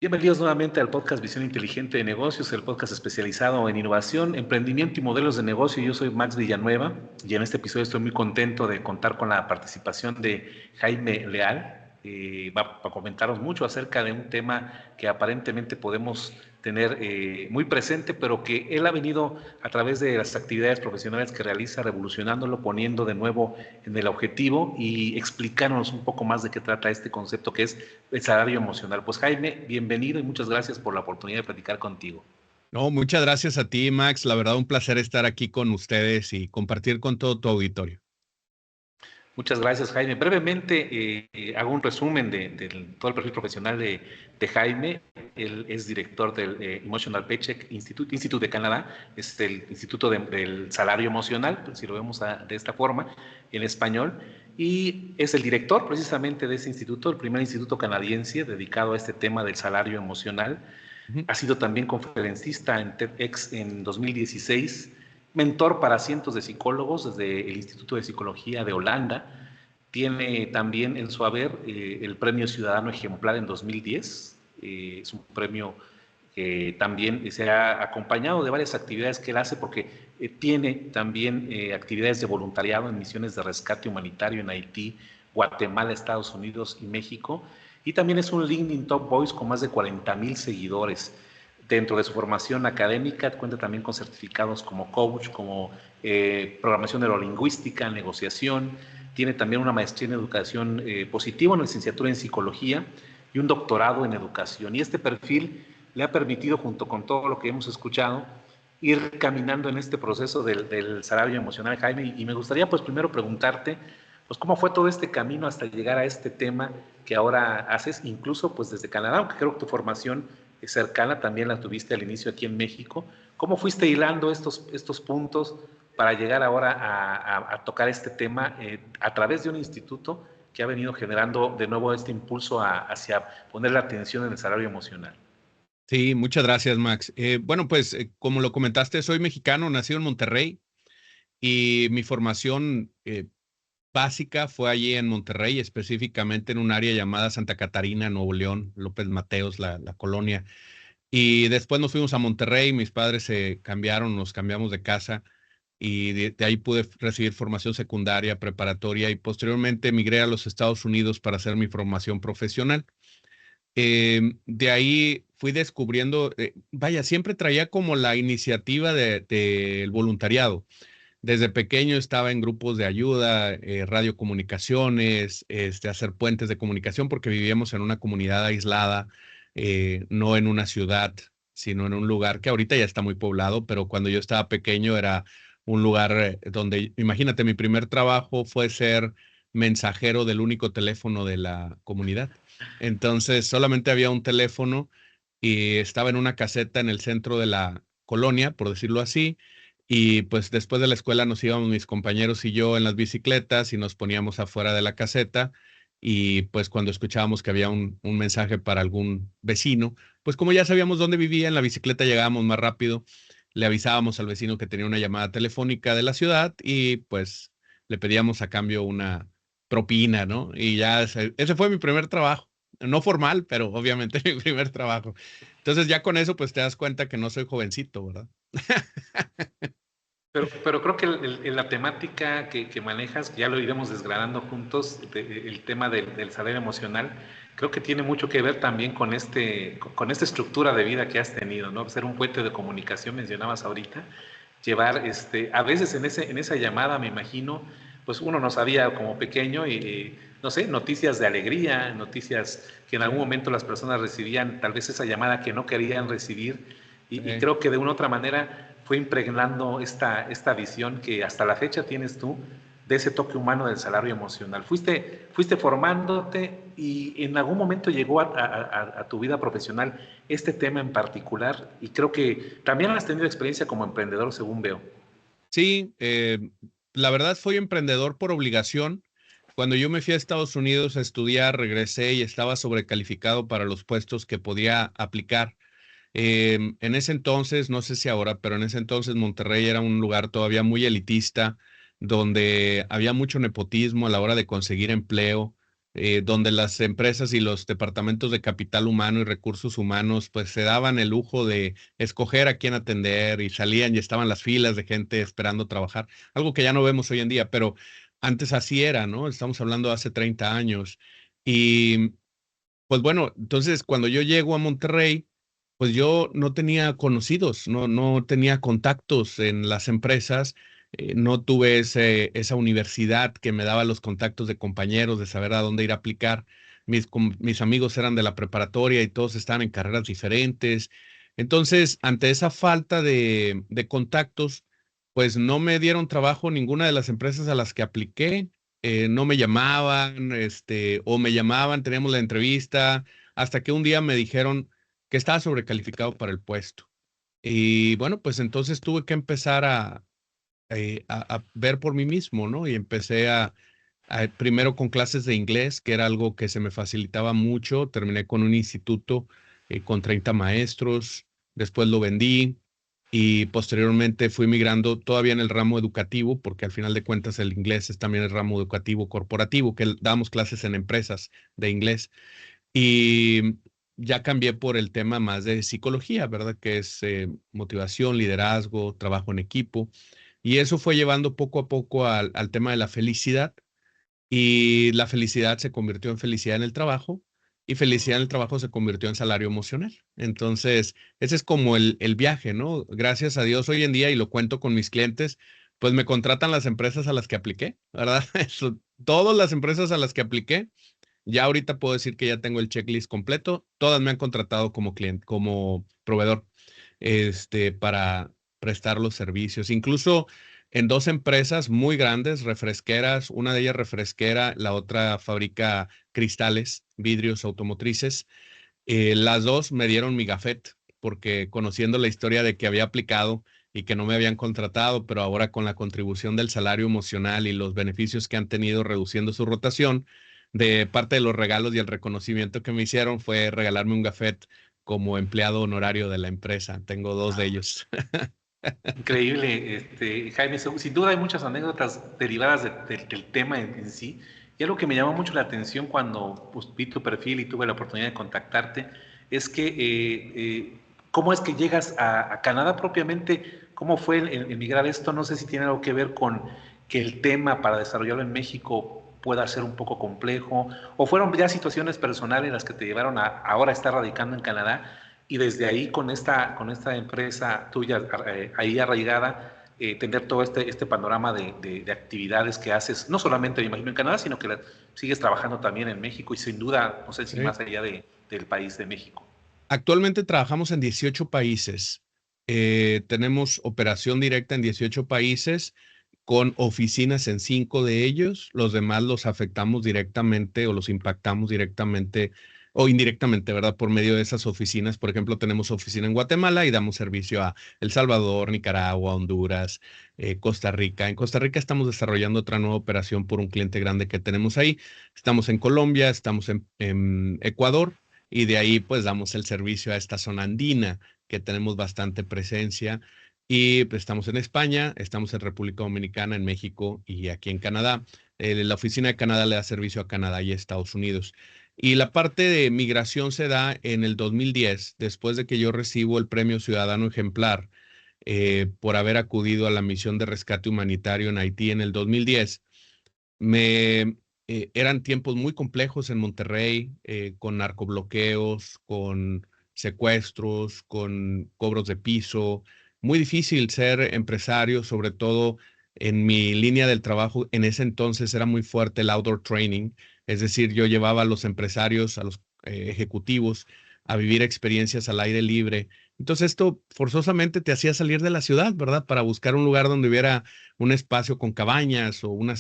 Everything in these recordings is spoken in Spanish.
Bienvenidos nuevamente al podcast Visión Inteligente de Negocios, el podcast especializado en innovación, emprendimiento y modelos de negocio. Yo soy Max Villanueva y en este episodio estoy muy contento de contar con la participación de Jaime Leal. Va a comentaros mucho acerca de un tema que aparentemente podemos tener muy presente, pero que él ha venido a través de las actividades profesionales que realiza, revolucionándolo, poniendo de nuevo en el objetivo y explicándonos un poco más de qué trata este concepto que es el salario emocional. Pues Jaime, bienvenido y muchas gracias por la oportunidad de platicar contigo. No, muchas gracias a ti, Max. La verdad, un placer estar aquí con ustedes y compartir con todo tu auditorio. Muchas gracias, Jaime. Brevemente, hago un resumen de todo el perfil profesional de Jaime. Él es director del Emotional Paycheck Institute de Canadá, es el Instituto del Salario Emocional, si lo vemos de esta forma, en español, y es el director precisamente de ese instituto, el primer instituto canadiense dedicado a este tema del salario emocional. Ujú. Ha sido también conferencista en TEDx en 2016, mentor para cientos de psicólogos desde el Instituto de Psicología de Holanda. Tiene también en su haber el Premio Ciudadano Ejemplar en 2010. Es un premio que también se ha acompañado de varias actividades que él hace porque tiene también actividades de voluntariado en misiones de rescate humanitario en Haití, Guatemala, Estados Unidos y México. Y también es un LinkedIn Top Voice con más de 40,000 seguidores. Dentro de su formación académica cuenta también con certificados como coach, como programación neurolingüística, negociación. Tiene también una maestría en educación positiva, una licenciatura en psicología y un doctorado en educación. Y este perfil le ha permitido, junto con todo lo que hemos escuchado, ir caminando en este proceso del salario emocional, Jaime. Y me gustaría, pues, primero preguntarte, pues, ¿cómo fue todo este camino hasta llegar a este tema que ahora haces, incluso, pues, desde Canadá, aunque creo que tu formación cercana también la tuviste al inicio aquí en México? ¿Cómo fuiste hilando estos puntos para llegar ahora a tocar este tema a través de un instituto que ha venido generando de nuevo este impulso hacia poner la atención en el salario emocional? Sí, muchas gracias, Max. Bueno, pues como lo comentaste, soy mexicano, nacido en Monterrey y mi formación básica fue allí en Monterrey, específicamente en un área llamada Santa Catarina, Nuevo León, López Mateos, la colonia. Y después nos fuimos a Monterrey, mis padres se cambiaron, nos cambiamos de casa y de ahí pude recibir formación secundaria, preparatoria y posteriormente migré a los Estados Unidos para hacer mi formación profesional. De ahí fui descubriendo, vaya, siempre traía como la iniciativa del voluntariado. Desde pequeño estaba en grupos de ayuda, radiocomunicaciones, hacer puentes de comunicación, porque vivíamos en una comunidad aislada, no en una ciudad, sino en un lugar que ahorita ya está muy poblado, pero cuando yo estaba pequeño era un lugar donde, imagínate, mi primer trabajo fue ser mensajero del único teléfono de la comunidad. Entonces solamente había un teléfono y estaba en una caseta en el centro de la colonia, por decirlo así, y pues después de la escuela nos íbamos mis compañeros y yo en las bicicletas y nos poníamos afuera de la caseta y pues cuando escuchábamos que había un mensaje para algún vecino, pues como ya sabíamos dónde vivía, en la bicicleta llegábamos más rápido, le avisábamos al vecino que tenía una llamada telefónica de la ciudad y pues le pedíamos a cambio una propina, ¿no? Y ya ese fue mi primer trabajo. No formal, pero obviamente mi primer trabajo. Entonces ya con eso pues te das cuenta que no soy jovencito, ¿verdad? Pero creo que la temática que manejas, ya lo iremos desgranando juntos, el tema del saber emocional, creo que tiene mucho que ver también con esta estructura de vida que has tenido, ¿no? Ser un puente de comunicación, mencionabas ahorita, llevar, a veces en esa llamada, me imagino, pues uno no sabía como pequeño y, no sé, noticias de alegría, noticias que en algún momento las personas recibían, tal vez esa llamada que no querían recibir, y Sí. creo que de una u otra manera fue impregnando esta visión que hasta la fecha tienes tú de ese toque humano del salario emocional. Fuiste formándote y en algún momento llegó a tu vida profesional este tema en particular y creo que también has tenido experiencia como emprendedor, según veo. Sí, la verdad fui emprendedor por obligación. Cuando yo me fui a Estados Unidos a estudiar, regresé y estaba sobrecalificado para los puestos que podía aplicar. En ese entonces, no sé si ahora, pero en ese entonces Monterrey era un lugar todavía muy elitista, donde había mucho nepotismo a la hora de conseguir empleo. donde las empresas y los departamentos de capital humano y recursos humanos pues se daban el lujo de escoger a quién atender y salían y estaban las filas de gente esperando trabajar, algo que ya no vemos hoy en día, pero antes así era, ¿no? Estamos hablando de hace 30 años. Y pues bueno, entonces cuando yo llego a Monterrey, pues yo no tenía conocidos, no tenía contactos en las empresas, no tuve esa universidad que me daba los contactos de compañeros, de saber a dónde ir a aplicar. Mis amigos eran de la preparatoria y todos estaban en carreras diferentes. Entonces, ante esa falta de contactos, pues no me dieron trabajo ninguna de las empresas a las que apliqué. No me llamaban, o me llamaban, teníamos la entrevista, hasta que un día me dijeron que estaba sobrecalificado para el puesto. Y bueno, pues entonces tuve que empezar a ver por mí mismo, ¿no? Y empecé primero con clases de inglés, que era algo que se me facilitaba mucho. Terminé con un instituto con 30 maestros, después lo vendí y posteriormente fui migrando todavía en el ramo educativo, porque al final de cuentas el inglés es también el ramo educativo corporativo, que damos clases en empresas de inglés. Y ya cambié por el tema más de psicología, ¿verdad? Que es motivación, liderazgo, trabajo en equipo. Y eso fue llevando poco a poco al tema de la felicidad. Y la felicidad se convirtió en felicidad en el trabajo. Y felicidad en el trabajo se convirtió en salario emocional. Entonces, ese es como el viaje, ¿no? Gracias a Dios hoy en día, y lo cuento con mis clientes, pues me contratan las empresas a las que apliqué, ¿verdad? Todas las empresas a las que apliqué ya ahorita puedo decir que ya tengo el checklist completo. Todas me han contratado como cliente, como proveedor, para prestar los servicios. Incluso en dos empresas muy grandes, refresqueras, una de ellas refresquera, la otra fabrica cristales, vidrios automotrices. Las dos me dieron mi gafet porque conociendo la historia de que había aplicado y que no me habían contratado, pero ahora con la contribución del salario emocional y los beneficios que han tenido reduciendo su rotación, de parte de los regalos y el reconocimiento que me hicieron fue regalarme un gafet como empleado honorario de la empresa. Tengo dos de ellos. Increíble, Jaime. Sin duda hay muchas anécdotas derivadas del tema en sí. Y algo que me llamó mucho la atención cuando pues, vi tu perfil y tuve la oportunidad de contactarte es que cómo es que llegas a Canadá propiamente, cómo fue el emigrar esto. No sé si tiene algo que ver con que el tema para desarrollarlo en México pueda ser un poco complejo o fueron ya situaciones personales las que te llevaron a ahora estar radicando en Canadá y desde ahí con esta empresa tuya ahí arraigada, tener todo este panorama de actividades que haces, no solamente me imagino en Canadá, sino que sigues trabajando también en México y sin duda, no sé si Sí. más allá del país de México. Actualmente trabajamos en 18 países. Tenemos operación directa en 18 países con oficinas en 5 de ellos. Los demás los afectamos directamente o los impactamos directamente o indirectamente, ¿verdad? Por medio de esas oficinas. Por ejemplo, tenemos oficina en Guatemala y damos servicio a El Salvador, Nicaragua, Honduras, Costa Rica. En Costa Rica estamos desarrollando otra nueva operación por un cliente grande que tenemos ahí. Estamos en Colombia, estamos en Ecuador y de ahí pues damos el servicio a esta zona andina que tenemos bastante presencia y pues, estamos en España, estamos en República Dominicana, en México y aquí en Canadá. La oficina de Canadá le da servicio a Canadá y a Estados Unidos. Y la parte de migración se da en el 2010, después de que yo recibo el Premio Ciudadano Ejemplar por haber acudido a la misión de rescate humanitario en Haití en el 2010. Eran tiempos muy complejos en Monterrey, con narcobloqueos, con secuestros, con cobros de piso. Muy difícil ser empresario, sobre todo en mi línea del trabajo. En ese entonces era muy fuerte el outdoor training, es decir, yo llevaba a los empresarios, a los ejecutivos, a vivir experiencias al aire libre. Entonces esto forzosamente te hacía salir de la ciudad, ¿verdad? Para buscar un lugar donde hubiera un espacio con cabañas o una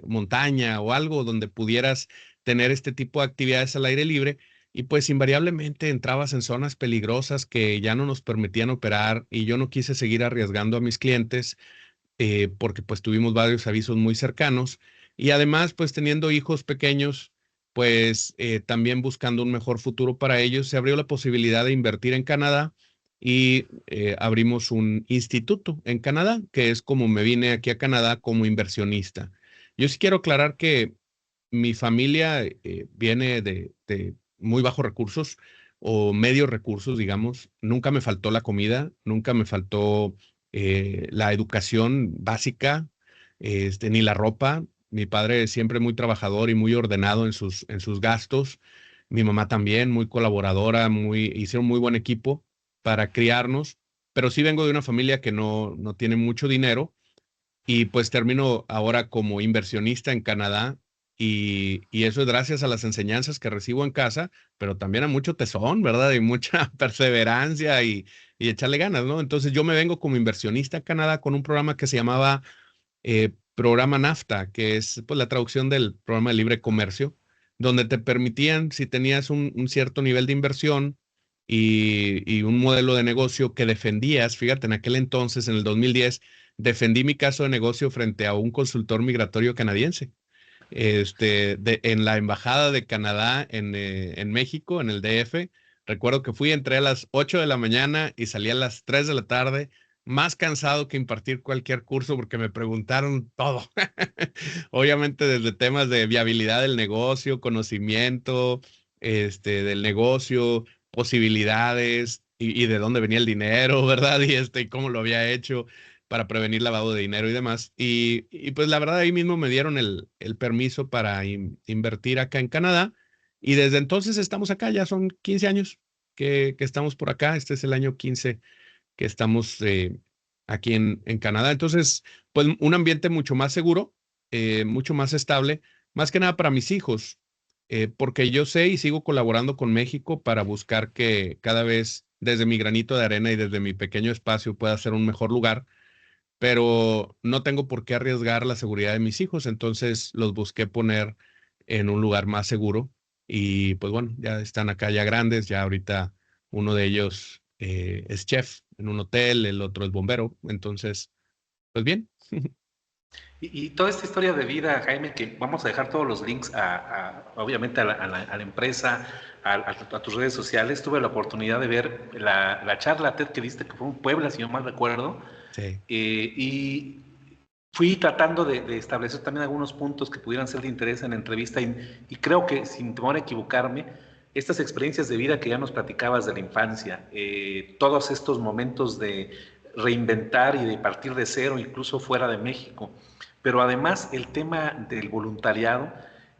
montaña o algo donde pudieras tener este tipo de actividades al aire libre y pues invariablemente entrabas en zonas peligrosas que ya no nos permitían operar y yo no quise seguir arriesgando a mis clientes porque pues tuvimos varios avisos muy cercanos y además pues teniendo hijos pequeños pues también buscando un mejor futuro para ellos se abrió la posibilidad de invertir en Canadá y abrimos un instituto en Canadá, que es como me vine aquí a Canadá como inversionista. Yo sí quiero aclarar que mi familia viene de muy bajos recursos o medios recursos, digamos. Nunca me faltó la comida, nunca me faltó la educación básica, ni la ropa. Mi padre siempre muy trabajador y muy ordenado en sus gastos. Mi mamá también, muy colaboradora, hicieron muy buen equipo para criarnos, pero sí vengo de una familia que no tiene mucho dinero y pues termino ahora como inversionista en Canadá y eso es gracias a las enseñanzas que recibo en casa, pero también a mucho tesón, ¿verdad? Y mucha perseverancia y echarle ganas, ¿no? Entonces yo me vengo como inversionista a Canadá con un programa que se llamaba Programa NAFTA, que es pues la traducción del programa de libre comercio, donde te permitían, si tenías un cierto nivel de inversión y un modelo de negocio que defendías, fíjate, en aquel entonces, en el 2010, defendí mi caso de negocio frente a un consultor migratorio canadiense. En la embajada de Canadá en México, en el DF. Recuerdo que entré a las 8 de la mañana y salí a las 3 de la tarde, más cansado que impartir cualquier curso porque me preguntaron todo. Obviamente desde temas de viabilidad del negocio, conocimiento, del negocio, posibilidades y de dónde venía el dinero, ¿verdad? Y cómo lo había hecho para prevenir lavado de dinero y demás. Y pues la verdad ahí mismo me dieron el permiso para invertir acá en Canadá y desde entonces estamos acá, ya son 15 años que estamos por acá, este es el año 15 que estamos aquí en Canadá. Entonces, pues un ambiente mucho más seguro, mucho más estable, más que nada para mis hijos, porque yo sé y sigo colaborando con México para buscar que cada vez desde mi granito de arena y desde mi pequeño espacio pueda ser un mejor lugar, pero no tengo por qué arriesgar la seguridad de mis hijos, entonces los busqué poner en un lugar más seguro y pues bueno, ya están acá ya grandes, ya ahorita uno de ellos es chef en un hotel, el otro es bombero, entonces, pues bien. Y toda esta historia de vida, Jaime, que vamos a dejar todos los links obviamente a la empresa, a tus redes sociales. Tuve la oportunidad de ver la charla TED que diste, que fue en Puebla, si no mal recuerdo, Sí. y fui tratando de establecer también algunos puntos que pudieran ser de interés en la entrevista y creo que, sin temor a equivocarme, estas experiencias de vida que ya nos platicabas de la infancia, todos estos momentos de reinventar y de partir de cero, incluso fuera de México, pero además el tema del voluntariado,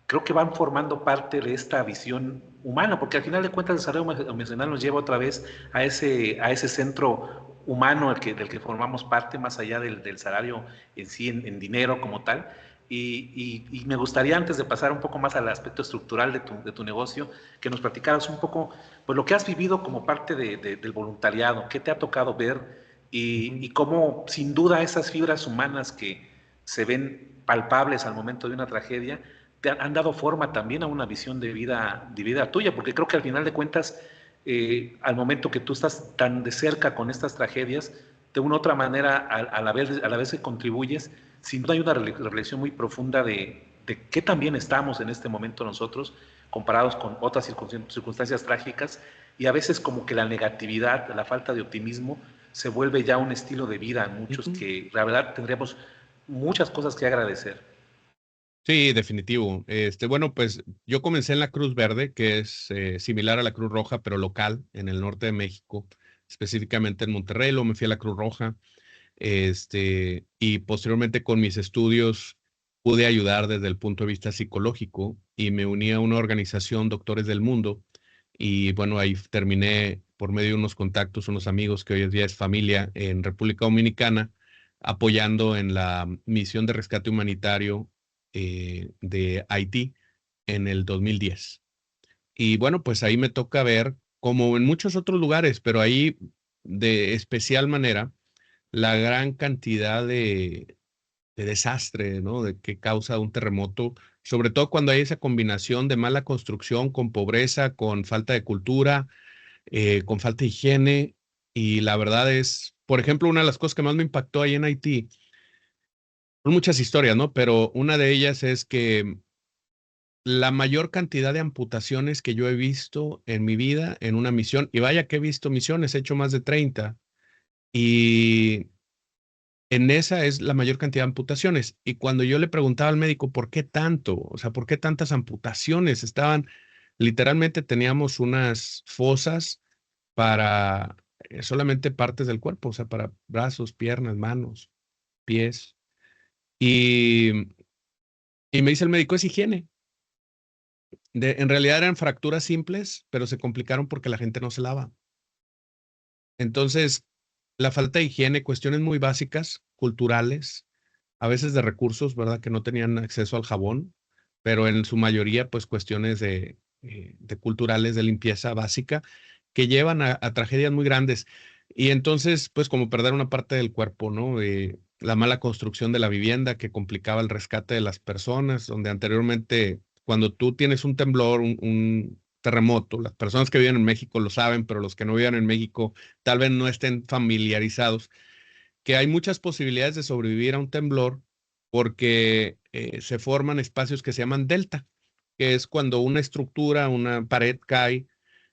creo que van formando parte de esta visión humana, porque al final de cuentas el desarrollo emocional nos lleva otra vez a ese centro humano del que formamos parte, más allá del salario en sí, en dinero como tal. Y me gustaría, antes de pasar un poco más al aspecto estructural de tu negocio, que nos platicaras un poco pues, lo que has vivido como parte del voluntariado, qué te ha tocado ver y cómo, sin duda, esas fibras humanas que se ven palpables al momento de una tragedia, te han dado forma también a una visión de vida tuya, porque creo que al final de cuentas, al momento que tú estás tan de cerca con estas tragedias, de una u otra manera, a la vez que contribuyes, sin duda hay una reflexión muy profunda de qué también estamos en este momento nosotros, comparados con otras circunstancias trágicas, y a veces como que la negatividad, la falta de optimismo, se vuelve ya un estilo de vida en muchos Ujú. que la verdad tendríamos muchas cosas que agradecer. Sí, definitivo. Bueno, pues yo comencé en la Cruz Verde, que es similar a la Cruz Roja, pero local, en el norte de México, específicamente en Monterrey, luego me fui a la Cruz Roja. Y posteriormente con mis estudios pude ayudar desde el punto de vista psicológico y me uní a una organización, Doctores del Mundo, y bueno, ahí terminé por medio de unos contactos, unos amigos que hoy en día es familia en República Dominicana, apoyando en la misión de rescate humanitario de Haití en el 2010. Y bueno, pues ahí me toca ver, como en muchos otros lugares, pero ahí de especial manera, la gran cantidad de desastre, ¿no? De que causa un terremoto, sobre todo cuando hay esa combinación de mala construcción con pobreza, con falta de cultura, con falta de higiene. Y la verdad es, por ejemplo, una de las cosas que más me impactó ahí en Haití, son muchas historias, ¿no? Pero una de ellas es que la mayor cantidad de amputaciones que yo he visto en mi vida en una misión, y vaya que he visto misiones, he hecho más de 30, y en esa es la mayor cantidad de amputaciones. Y cuando yo le preguntaba al médico, ¿por qué tanto? O sea, ¿por qué tantas amputaciones? Literalmente teníamos unas fosas para solamente partes del cuerpo, o sea, para brazos, piernas, manos, pies. Y, y me dice el médico, es higiene. En realidad eran fracturas simples, pero se complicaron porque la gente no se lava. Entonces, la falta de higiene, cuestiones muy básicas, culturales, a veces de recursos, ¿verdad? Que no tenían acceso al jabón, pero en su mayoría, pues cuestiones de culturales, de limpieza básica, que llevan a tragedias muy grandes. Y entonces, pues como perder una parte del cuerpo, ¿no? La mala construcción de la vivienda que complicaba el rescate de las personas, donde anteriormente, cuando tú tienes un temblor, un terremoto, las personas que viven en México lo saben, pero los que no viven en México tal vez no estén familiarizados que hay muchas posibilidades de sobrevivir a un temblor porque se forman espacios que se llaman delta, que es cuando una estructura, una pared cae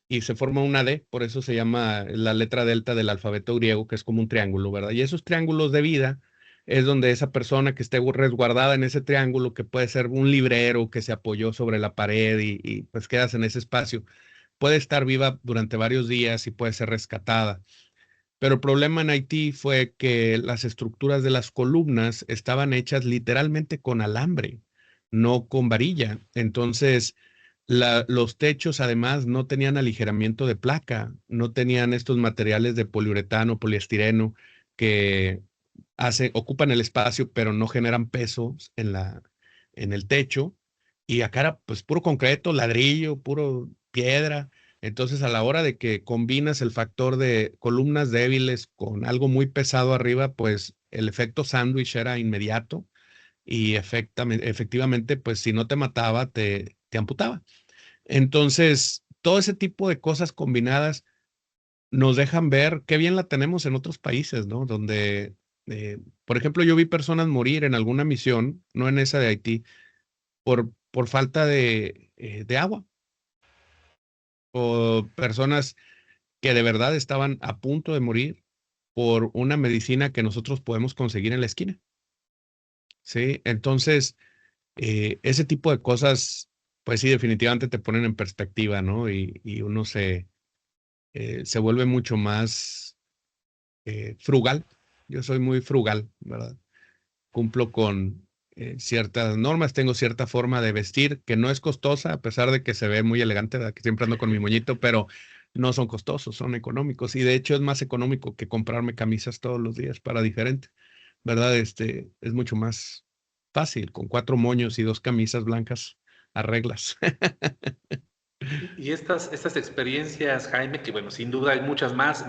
y se forma una D, por eso se llama la letra delta del alfabeto griego, que es como un triángulo, ¿verdad? Y esos triángulos de vida es donde esa persona que esté resguardada en ese triángulo, que puede ser un librero que se apoyó sobre la pared y pues quedas en ese espacio, puede estar viva durante varios días y puede ser rescatada. Pero el problema en Haití fue que las estructuras de las columnas estaban hechas literalmente con alambre, no con varilla. Entonces, los techos además no tenían aligeramiento de placa, no tenían estos materiales de poliuretano, poliestireno que ocupan el espacio, pero no generan pesos en el techo. Y acá era pues puro concreto, ladrillo, puro piedra. Entonces, a la hora de que combinas el factor de columnas débiles con algo muy pesado arriba, pues el efecto sándwich era inmediato y efectivamente, pues si no te mataba, te amputaba. Entonces, todo ese tipo de cosas combinadas nos dejan ver qué bien la tenemos en otros países, ¿no? Donde, por ejemplo, yo vi personas morir en alguna misión, no en esa de Haití, por falta de agua o personas que de verdad estaban a punto de morir por una medicina que nosotros podemos conseguir en la esquina. Sí, entonces ese tipo de cosas, pues sí, definitivamente te ponen en perspectiva, ¿no? Y uno se vuelve mucho más frugal. Yo soy muy frugal, ¿verdad? Cumplo con ciertas normas, tengo cierta forma de vestir que no es costosa, a pesar de que se ve muy elegante, ¿verdad? Que siempre ando con mi moñito, pero no son costosos, son económicos. Y de hecho es más económico que comprarme camisas todos los días para diferente, ¿verdad? Es mucho más fácil, con 4 moños y 2 camisas blancas arreglas. Y estas experiencias, Jaime, que bueno, sin duda hay muchas más,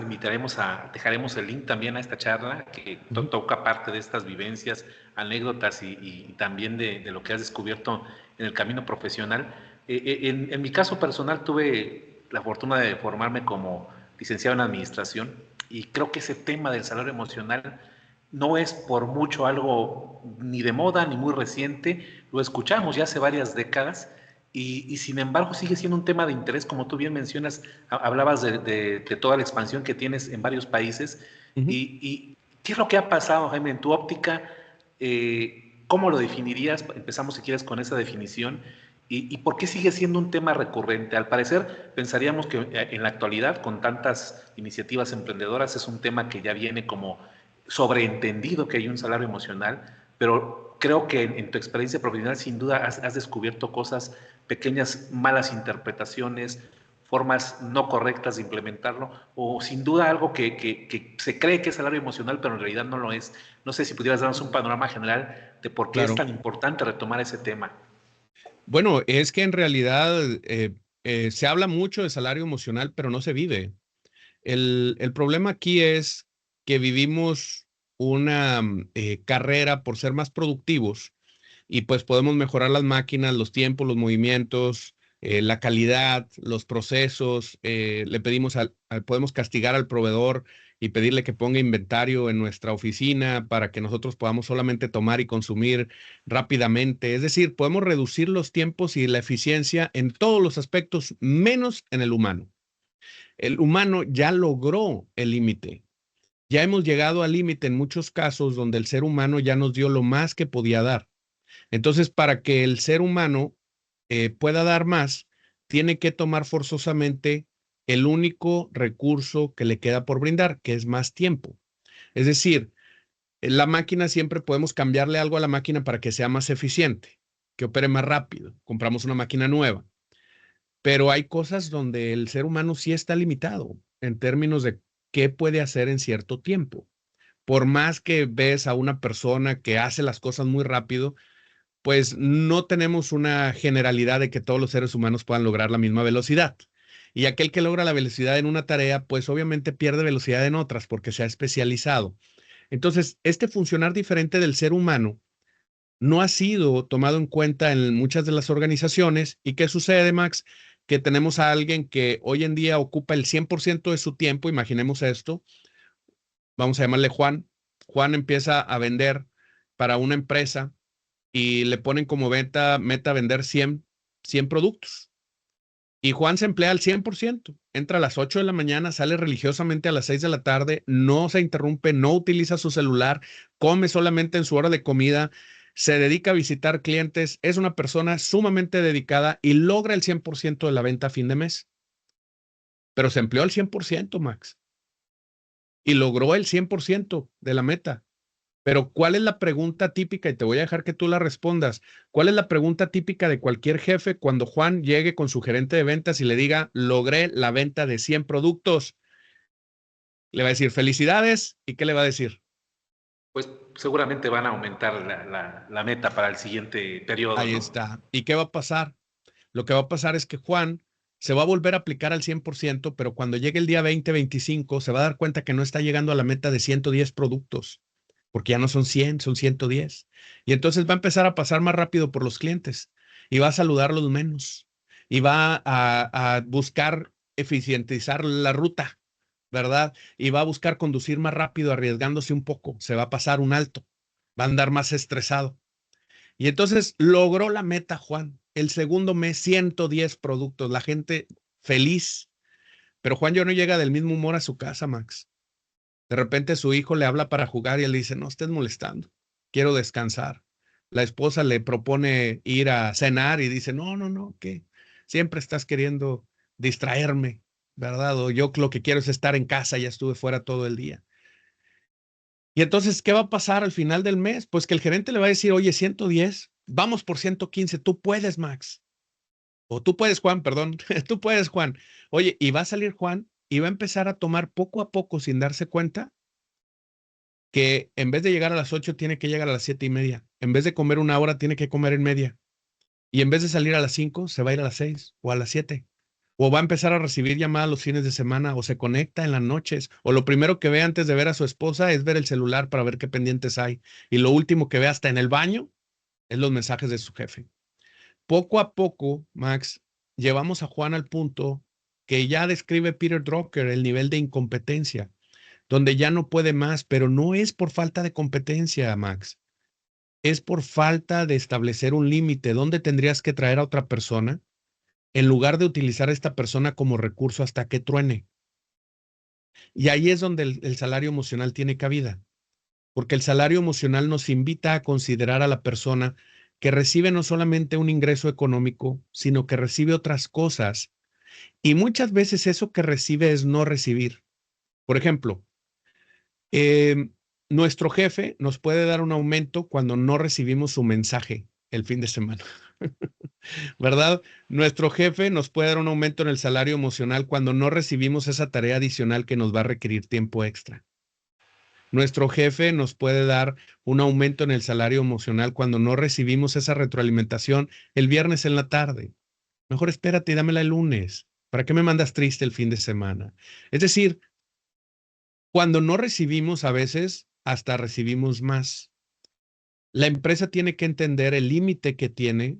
dejaremos el link también a esta charla que Ujú. toca parte de estas vivencias, anécdotas y también de lo que has descubierto en el camino profesional. En mi caso personal tuve la fortuna de formarme como licenciado en administración y creo que ese tema del salario emocional no es por mucho algo ni de moda ni muy reciente, lo escuchamos ya hace varias décadas y sin embargo sigue siendo un tema de interés, como tú bien mencionas, hablabas de toda la expansión que tienes en varios países. Ujú. Y ¿qué es lo que ha pasado, Jaime, en tu óptica? ¿Cómo lo definirías? Empezamos, si quieres, con esa definición. ¿Y por qué sigue siendo un tema recurrente? Al parecer, pensaríamos que en la actualidad, con tantas iniciativas emprendedoras, es un tema que ya viene como sobreentendido que hay un salario emocional, pero creo que en tu experiencia profesional sin duda has descubierto cosas, pequeñas malas interpretaciones, formas no correctas de implementarlo, o sin duda algo que se cree que es salario emocional, pero en realidad no lo es. No sé si pudieras darnos un panorama general de por qué es Claro. tan importante retomar ese tema. Bueno, es que en realidad se habla mucho de salario emocional, pero no se vive. El problema aquí es que vivimos una carrera por ser más productivos y pues podemos mejorar las máquinas, los tiempos, los movimientos, la calidad, los procesos. Le pedimos podemos castigar al proveedor y pedirle que ponga inventario en nuestra oficina para que nosotros podamos solamente tomar y consumir rápidamente. Es decir, podemos reducir los tiempos y la eficiencia en todos los aspectos, menos en el humano. El humano ya logró el límite. Ya hemos llegado al límite en muchos casos donde el ser humano ya nos dio lo más que podía dar. Entonces, para que el ser humano pueda dar más, tiene que tomar forzosamente el único recurso que le queda por brindar, que es más tiempo. Es decir, la máquina siempre podemos cambiarle algo a la máquina para que sea más eficiente, que opere más rápido. Compramos una máquina nueva. Pero hay cosas donde el ser humano sí está limitado en términos de qué puede hacer en cierto tiempo. Por más que ves a una persona que hace las cosas muy rápido, pues no tenemos una generalidad de que todos los seres humanos puedan lograr la misma velocidad. Y aquel que logra la velocidad en una tarea, pues obviamente pierde velocidad en otras porque se ha especializado. Entonces, este funcionar diferente del ser humano no ha sido tomado en cuenta en muchas de las organizaciones. ¿Y qué sucede, Max? Que tenemos a alguien que hoy en día ocupa el 100% de su tiempo, imaginemos esto, vamos a llamarle Juan. Juan empieza a vender para una empresa y le ponen como meta vender 100 productos. Y Juan se emplea al 100%, entra a las 8 de la mañana, sale religiosamente a las 6 de la tarde, no se interrumpe, no utiliza su celular, come solamente en su hora de comida, se dedica a visitar clientes, es una persona sumamente dedicada y logra el 100% de la venta a fin de mes. Pero se empleó al 100%, Max, y logró el 100% de la meta. Pero ¿cuál es la pregunta típica? Y te voy a dejar que tú la respondas. ¿Cuál es la pregunta típica de cualquier jefe cuando Juan llegue con su gerente de ventas y le diga, logré la venta de 100 productos? Le va a decir, felicidades. ¿Y qué le va a decir? Pues seguramente van a aumentar la meta para el siguiente periodo, Ahí ¿no? está. ¿Y qué va a pasar? Lo que va a pasar es que Juan se va a volver a aplicar al 100%, pero cuando llegue el día 20-25 se va a dar cuenta que no está llegando a la meta de 110 productos, porque ya no son 100, son 110. Y entonces va a empezar a pasar más rápido por los clientes y va a saludarlos menos y va a buscar eficientizar la ruta, ¿verdad? Y va a buscar conducir más rápido, arriesgándose un poco. Se va a pasar un alto, va a andar más estresado. Y entonces logró la meta, Juan. El segundo mes, 110 productos, la gente feliz. Pero Juan ya no llega del mismo humor a su casa, Max. De repente su hijo le habla para jugar y él le dice, no estés molestando, quiero descansar. La esposa le propone ir a cenar y dice, no, no, no, que siempre estás queriendo distraerme, ¿verdad? O yo lo que quiero es estar en casa, ya estuve fuera todo el día. Y entonces, ¿qué va a pasar al final del mes? Pues que el gerente le va a decir, oye, 110, vamos por 115, tú puedes, Max. O tú puedes, Juan, perdón, tú puedes, Juan. Oye, y va a salir Juan y va a empezar a tomar poco a poco sin darse cuenta que en vez de llegar a las 8 tiene que llegar a las 7:30. En vez de comer una hora, tiene que comer en media. Y en vez de salir a las 5, se va a ir a las 6 o a las 7. O va a empezar a recibir llamadas los fines de semana o se conecta en las noches. O lo primero que ve antes de ver a su esposa es ver el celular para ver qué pendientes hay. Y lo último que ve hasta en el baño es los mensajes de su jefe. Poco a poco, Max, llevamos a Juan al punto que ya describe Peter Drucker el nivel de incompetencia, donde ya no puede más, pero no es por falta de competencia, Max. Es por falta de establecer un límite donde tendrías que traer a otra persona en lugar de utilizar a esta persona como recurso hasta que truene. Y ahí es donde el salario emocional tiene cabida, porque el salario emocional nos invita a considerar a la persona que recibe no solamente un ingreso económico, sino que recibe otras cosas. Y muchas veces eso que recibe es no recibir. Por ejemplo, eh, nuestro jefe nos puede dar un aumento cuando no recibimos su mensaje el fin de semana. ¿Verdad? Nuestro jefe nos puede dar un aumento en el salario emocional cuando no recibimos esa tarea adicional que nos va a requerir tiempo extra. Nuestro jefe nos puede dar un aumento en el salario emocional cuando no recibimos esa retroalimentación el viernes en la tarde. Mejor espérate y dámela el lunes. ¿Para qué me mandas triste el fin de semana? Es decir, cuando no recibimos a veces, hasta recibimos más. La empresa tiene que entender el límite que tiene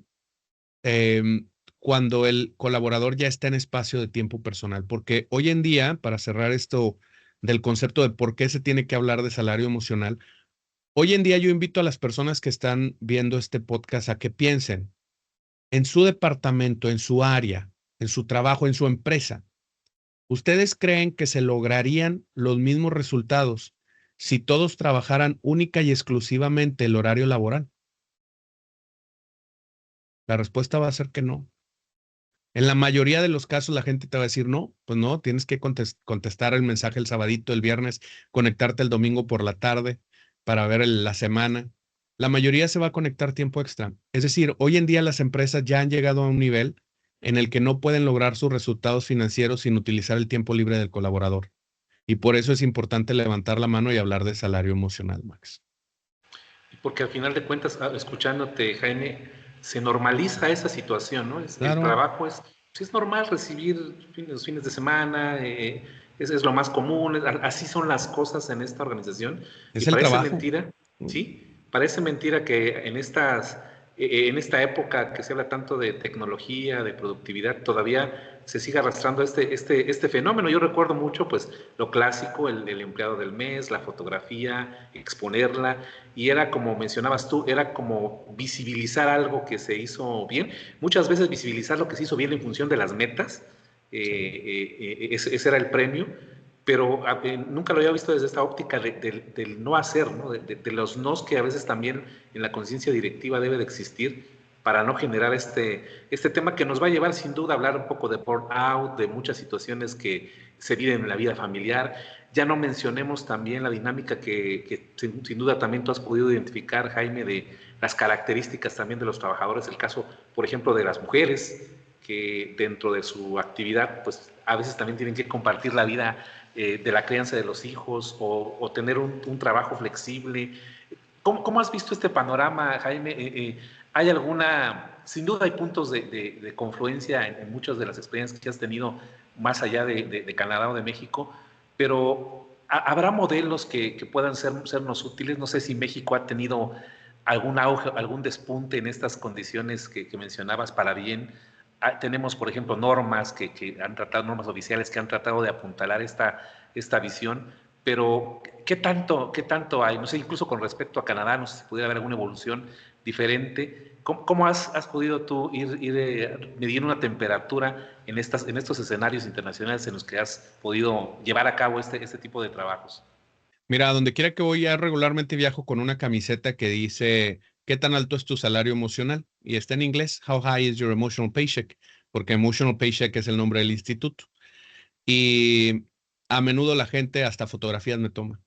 em, cuando el colaborador ya está en espacio de tiempo personal. Porque hoy en día, para cerrar esto del concepto de por qué se tiene que hablar de salario emocional, hoy en día yo invito a las personas que están viendo este podcast a que piensen en su departamento, en su área, en su trabajo, en su empresa. ¿Ustedes creen que se lograrían los mismos resultados si todos trabajaran única y exclusivamente el horario laboral? La respuesta va a ser que no. En la mayoría de los casos la gente te va a decir, no, pues no, tienes que contestar el mensaje el sabadito, el viernes, conectarte el domingo por la tarde para ver la semana. La mayoría se va a conectar tiempo extra. Es decir, hoy en día las empresas ya han llegado a un nivel en el que no pueden lograr sus resultados financieros sin utilizar el tiempo libre del colaborador. Y por eso es importante levantar la mano y hablar de salario emocional, Max. Porque al final de cuentas, escuchándote, Jaime, se normaliza esa situación, ¿no? El Claro, trabajo sí es normal recibir los fines de semana, es lo más común, así son las cosas en esta organización. Y es el parece trabajo. mentira, ¿sí? Parece mentira que en esta época que se habla tanto de tecnología, de productividad, todavía se siga arrastrando este fenómeno. Yo recuerdo mucho, pues, lo clásico, el empleado del mes, la fotografía, exponerla, y era como mencionabas tú, era como visibilizar algo que se hizo bien, muchas veces visibilizar lo que se hizo bien en función de las metas, ese era el premio, pero nunca lo había visto desde esta óptica del no hacer, ¿no? De los nos que a veces también en la conciencia directiva debe de existir para no generar este tema que nos va a llevar sin duda a hablar un poco de burnout, de muchas situaciones que se viven en la vida familiar. Ya no mencionemos también la dinámica que sin duda también tú has podido identificar, Jaime, de las características también de los trabajadores, el caso, por ejemplo, de las mujeres, que dentro de su actividad, pues a veces también tienen que compartir la vida de la crianza de los hijos o tener un trabajo flexible. ¿Cómo has visto este panorama, Jaime? ¿Hay alguna, sin duda hay puntos de confluencia en muchas de las experiencias que has tenido más allá de Canadá o de México, pero ¿habrá modelos que puedan sernos útiles? No sé si México ha tenido algún auge, algún despunte en estas condiciones que mencionabas para bien. Tenemos, por ejemplo, normas que han tratado, normas oficiales que han tratado de apuntalar esta visión, pero qué tanto hay? No sé, incluso con respecto a Canadá, no sé si pudiera haber alguna evolución diferente. ¿Cómo has podido tú ir medir una temperatura en estos escenarios internacionales en los que has podido llevar a cabo este tipo de trabajos? Mira, donde quiera que voy, ya regularmente viajo con una camiseta que dice, ¿qué tan alto es tu salario emocional? Y está en inglés, How high is your emotional paycheck? Porque emotional paycheck es el nombre del instituto. Y a menudo la gente hasta fotografías me toma.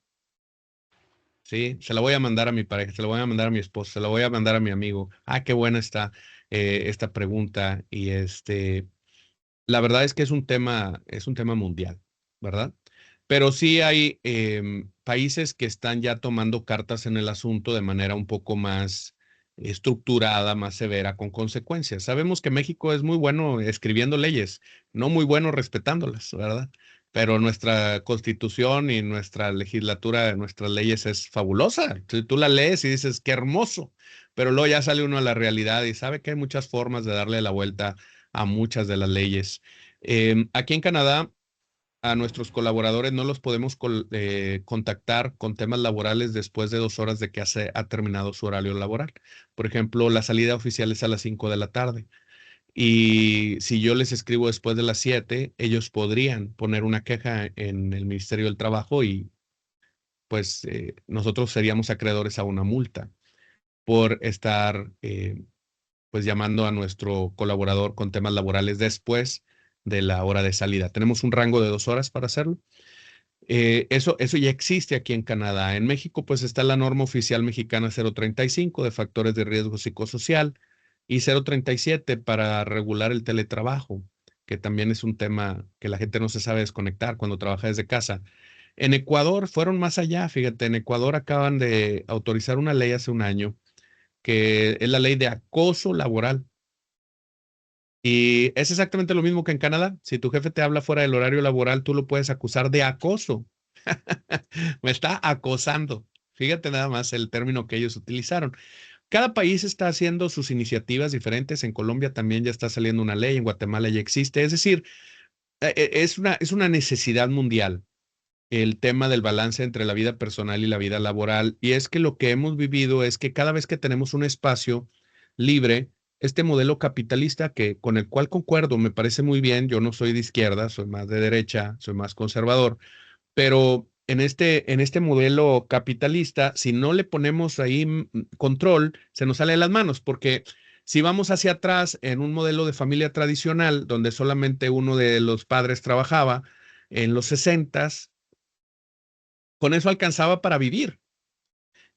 Sí, se la voy a mandar a mi pareja, se la voy a mandar a mi esposa, se la voy a mandar a mi amigo. Ah, qué buena está esta pregunta. Y la verdad es un tema mundial, ¿verdad? Pero sí hay países que están ya tomando cartas en el asunto de manera un poco más estructurada, más severa, con consecuencias. Sabemos que México es muy bueno escribiendo leyes, no muy bueno respetándolas, ¿verdad? Pero nuestra constitución y nuestra legislatura, nuestras leyes es fabulosa. Tú la lees y dices, qué hermoso, pero luego ya sale uno a la realidad y sabe que hay muchas formas de darle la vuelta a muchas de las leyes. Aquí en Canadá, a nuestros colaboradores no los podemos contactar con temas laborales después de 2 horas de que ha terminado su horario laboral. Por ejemplo, la salida oficial es a las 5 de la tarde. Y si yo les escribo después de las 7, ellos podrían poner una queja en el Ministerio del Trabajo y pues nosotros seríamos acreedores a una multa por estar pues llamando a nuestro colaborador con temas laborales después de la hora de salida. Tenemos un rango de 2 horas para hacerlo. Eso ya existe aquí en Canadá. En México, pues está la norma oficial mexicana 035 de factores de riesgo psicosocial y 037 para regular el teletrabajo, que también es un tema que la gente no se sabe desconectar cuando trabaja desde casa. En Ecuador fueron más allá, fíjate, en Ecuador acaban de autorizar una ley hace un año que es la ley de acoso laboral. Y es exactamente lo mismo que en Canadá. Si tu jefe te habla fuera del horario laboral, tú lo puedes acusar de acoso. Me está acosando. Fíjate nada más el término que ellos utilizaron. Cada país está haciendo sus iniciativas diferentes. En Colombia también ya está saliendo una ley, en Guatemala ya existe. Es decir, es una necesidad mundial el tema del balance entre la vida personal y la vida laboral. Y es que lo que hemos vivido es que cada vez que tenemos un espacio libre, este modelo capitalista con el cual concuerdo, me parece muy bien, yo no soy de izquierda, soy más de derecha, soy más conservador, pero en este modelo capitalista, si no le ponemos ahí control, se nos sale de las manos, porque si vamos hacia atrás en un modelo de familia tradicional, donde solamente uno de los padres trabajaba en los 60s, con eso alcanzaba para vivir.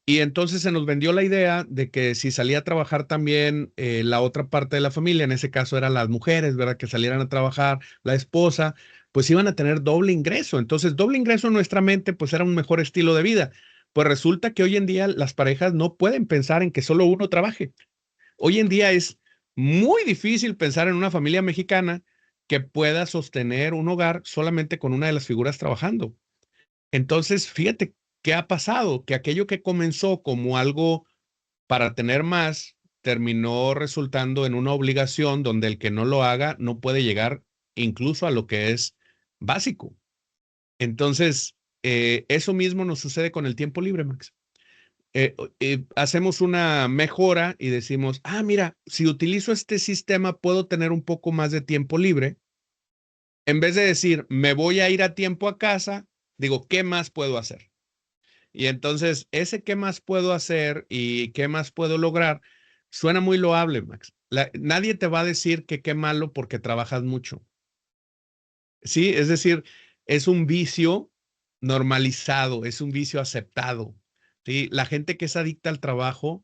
Y entonces se nos vendió la idea de que si salía a trabajar también la otra parte de la familia, en ese caso eran las mujeres, ¿verdad? Que salieran a trabajar, la esposa, pues iban a tener doble ingreso. Entonces, doble ingreso en nuestra mente, pues era un mejor estilo de vida. Pues resulta que hoy en día las parejas no pueden pensar en que solo uno trabaje. Hoy en día es muy difícil pensar en una familia mexicana que pueda sostener un hogar solamente con una de las figuras trabajando. Entonces, fíjate qué ha pasado, que aquello que comenzó como algo para tener más, terminó resultando en una obligación donde el que no lo haga no puede llegar incluso a lo que es básico. Entonces, eso mismo nos sucede con el tiempo libre, Max. Hacemos una mejora y decimos, ah, mira, si utilizo este sistema puedo tener un poco más de tiempo libre. En vez de decir, me voy a ir a tiempo a casa, digo, ¿qué más puedo hacer? Y entonces, ese qué más puedo hacer y qué más puedo lograr, suena muy loable, Max. Nadie te va a decir que qué malo porque trabajas mucho. Sí, es decir, es un vicio normalizado, es un vicio aceptado. Sí, la gente que es adicta al trabajo,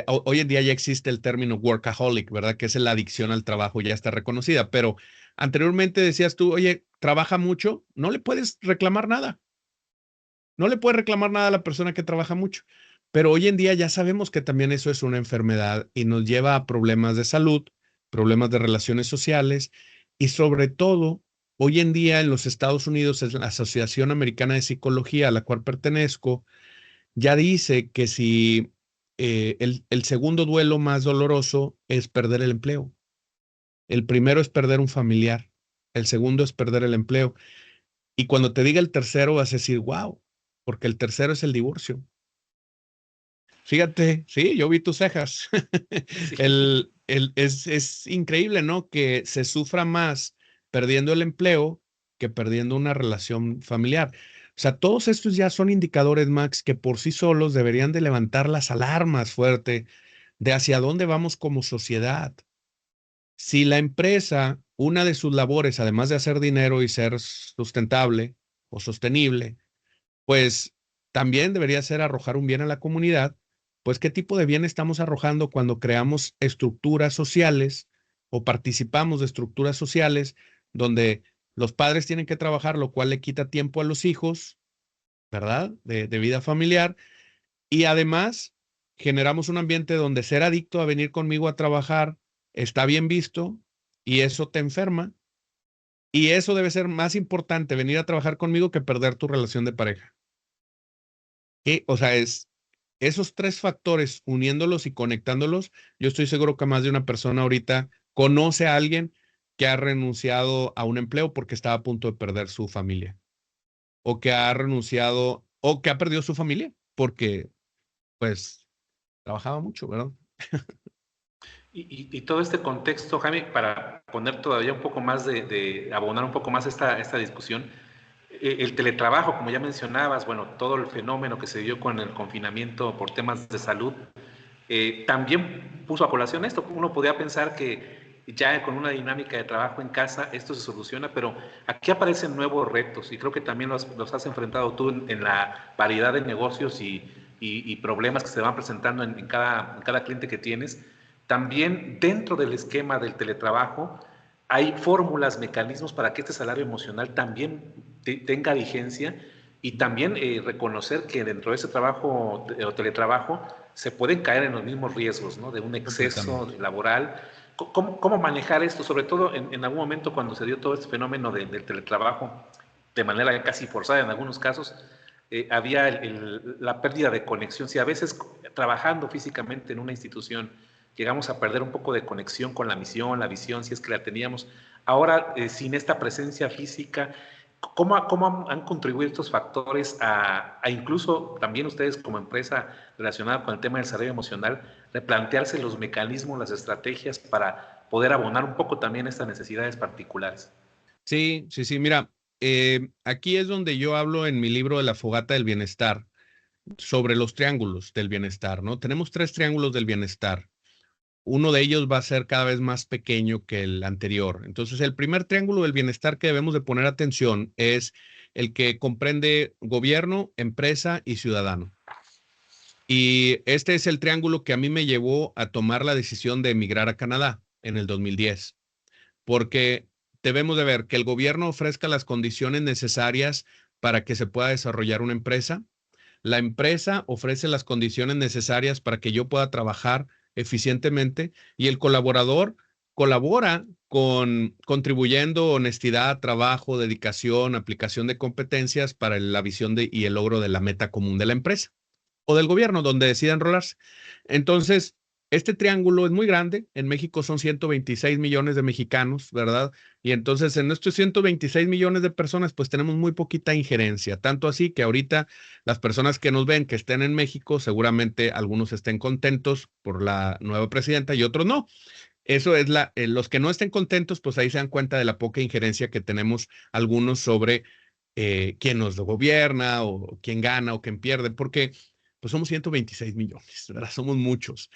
hoy en día ya existe el término workaholic, ¿verdad? Que es la adicción al trabajo, ya está reconocida, pero anteriormente decías tú, oye, trabaja mucho, no le puedes reclamar nada. No le puedes reclamar nada a la persona que trabaja mucho, pero hoy en día ya sabemos que también eso es una enfermedad y nos lleva a problemas de salud, problemas de relaciones sociales y sobre todo, hoy en día en los Estados Unidos es la Asociación Americana de Psicología a la cual pertenezco, ya dice que si el segundo duelo más doloroso es perder el empleo. El primero es perder un familiar, el segundo es perder el empleo. Y cuando te diga el tercero vas a decir, wow, porque el tercero es el divorcio. Fíjate, sí, yo vi tus cejas. Sí. Es increíble, ¿no? Que se sufra más perdiendo el empleo que perdiendo una relación familiar. O sea, todos estos ya son indicadores, Max, que por sí solos deberían de levantar las alarmas fuerte de hacia dónde vamos como sociedad. Si la empresa, una de sus labores, además de hacer dinero y ser sustentable o sostenible, pues también debería ser arrojar un bien a la comunidad, pues qué tipo de bien estamos arrojando cuando creamos estructuras sociales o participamos de estructuras sociales donde los padres tienen que trabajar, lo cual le quita tiempo a los hijos, ¿verdad? De vida familiar. Y además generamos un ambiente donde ser adicto a venir conmigo a trabajar está bien visto y eso te enferma. Y eso debe ser más importante, venir a trabajar conmigo que perder tu relación de pareja. O sea, es esos tres factores, uniéndolos y conectándolos, yo estoy seguro que más de una persona ahorita conoce a alguien que ha renunciado a un empleo porque estaba a punto de perder su familia, o que ha renunciado, o que ha perdido su familia porque, pues, trabajaba mucho, ¿verdad? Y todo este contexto, Jaime, para poner todavía un poco más de abonar un poco más esta discusión, el teletrabajo, como ya mencionabas, bueno, todo el fenómeno que se dio con el confinamiento por temas de salud, también puso a colación esto. Uno podía pensar que ya con una dinámica de trabajo en casa esto se soluciona, pero aquí aparecen nuevos retos y creo que también los has enfrentado tú en la variedad de negocios y problemas que se van presentando en cada cliente que tienes. También dentro del esquema del teletrabajo hay fórmulas, mecanismos para que este salario emocional también tenga vigencia y también reconocer que dentro de ese trabajo o teletrabajo se pueden caer en los mismos riesgos, ¿no? De un exceso Completamente. laboral. ¿Cómo manejar esto? Sobre todo en algún momento cuando se dio todo este fenómeno del teletrabajo de manera casi forzada en algunos casos, había la pérdida de conexión. Si a veces trabajando físicamente en una institución llegamos a perder un poco de conexión con la misión, la visión, si es que la teníamos, ahora sin esta presencia física, ¿cómo han contribuido estos factores a incluso también ustedes como empresa relacionada con el tema del salario emocional, replantearse los mecanismos, las estrategias para poder abonar un poco también estas necesidades particulares? Sí, sí, sí, mira. aquí es donde yo hablo en mi libro de La Fogata del Bienestar sobre los triángulos del bienestar, ¿no? Tenemos 3 triángulos del bienestar. Uno de ellos va a ser cada vez más pequeño que el anterior. Entonces, el primer triángulo del bienestar que debemos de poner atención es el que comprende gobierno, empresa y ciudadano. Y este es el triángulo que a mí me llevó a tomar la decisión de emigrar a Canadá en el 2010, porque debemos de ver que el gobierno ofrezca las condiciones necesarias para que se pueda desarrollar una empresa. La empresa ofrece las condiciones necesarias para que yo pueda trabajar eficientemente y el colaborador colabora con contribuyendo honestidad, trabajo, dedicación, aplicación de competencias para la visión y el logro de la meta común de la empresa o del gobierno donde decida enrolarse. Entonces, este triángulo es muy grande. En México son 126 millones de mexicanos, ¿verdad? Y entonces en estos 126 millones de personas, pues tenemos muy poquita injerencia. Tanto así que ahorita las personas que nos ven, que estén en México, seguramente algunos estén contentos por la nueva presidenta y otros no. Eso es los que no estén contentos, pues ahí se dan cuenta de la poca injerencia que tenemos algunos sobre quién nos gobierna o quién gana o quién pierde, porque pues somos 126 millones, ¿verdad? Somos muchos.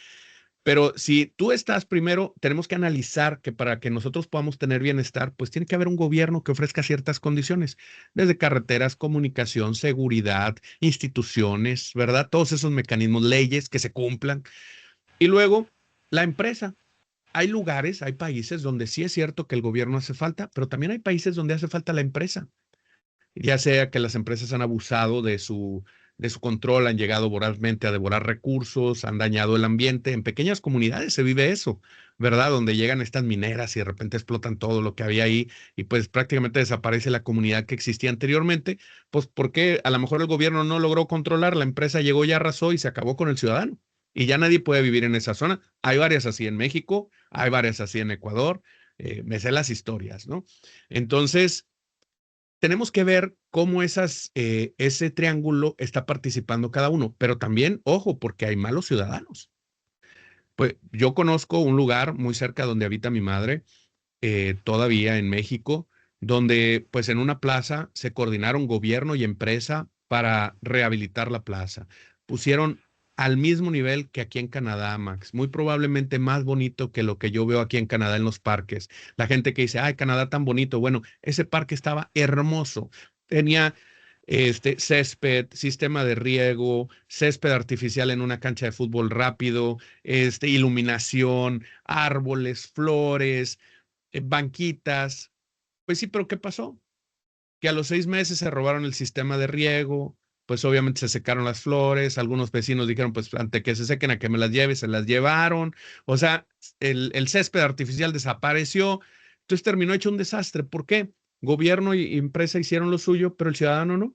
Pero si tú estás primero, tenemos que analizar que para que nosotros podamos tener bienestar, pues tiene que haber un gobierno que ofrezca ciertas condiciones, desde carreteras, comunicación, seguridad, instituciones, ¿verdad? Todos esos mecanismos, leyes que se cumplan. Y luego, la empresa. Hay lugares, hay países donde sí es cierto que el gobierno hace falta, pero también hay países donde hace falta la empresa, ya sea que las empresas han abusado de su control, han llegado vorazmente a devorar recursos, han dañado el ambiente. En pequeñas comunidades se vive eso, ¿verdad? Donde llegan estas mineras y de repente explotan todo lo que había ahí y pues prácticamente desaparece la comunidad que existía anteriormente, pues porque a lo mejor el gobierno no logró controlar, la empresa llegó y arrasó y se acabó con el ciudadano. Y ya nadie puede vivir en esa zona. Hay varias así en México, hay varias así en Ecuador, me sé las historias, ¿no? Entonces, tenemos que ver cómo ese triángulo está participando cada uno, pero también, ojo, porque hay malos ciudadanos. Pues yo conozco un lugar muy cerca donde habita mi madre, todavía en México, donde pues en una plaza se coordinaron gobierno y empresa para rehabilitar la plaza. Pusieron al mismo nivel que aquí en Canadá, Max, muy probablemente más bonito que lo que yo veo aquí en Canadá en los parques. La gente que dice, ay, Canadá tan bonito. Bueno, ese parque estaba hermoso. Tenía césped, sistema de riego, césped artificial en una cancha de fútbol rápido, iluminación, árboles, flores, banquitas. Pues sí, pero ¿qué pasó? Que a los 6 meses se robaron el sistema de riego, pues obviamente se secaron las flores, algunos vecinos dijeron, pues ante que se sequen a que me las lleve, se las llevaron, o sea, el césped artificial desapareció, entonces terminó hecho un desastre. ¿Por qué? Gobierno y empresa hicieron lo suyo, pero el ciudadano no.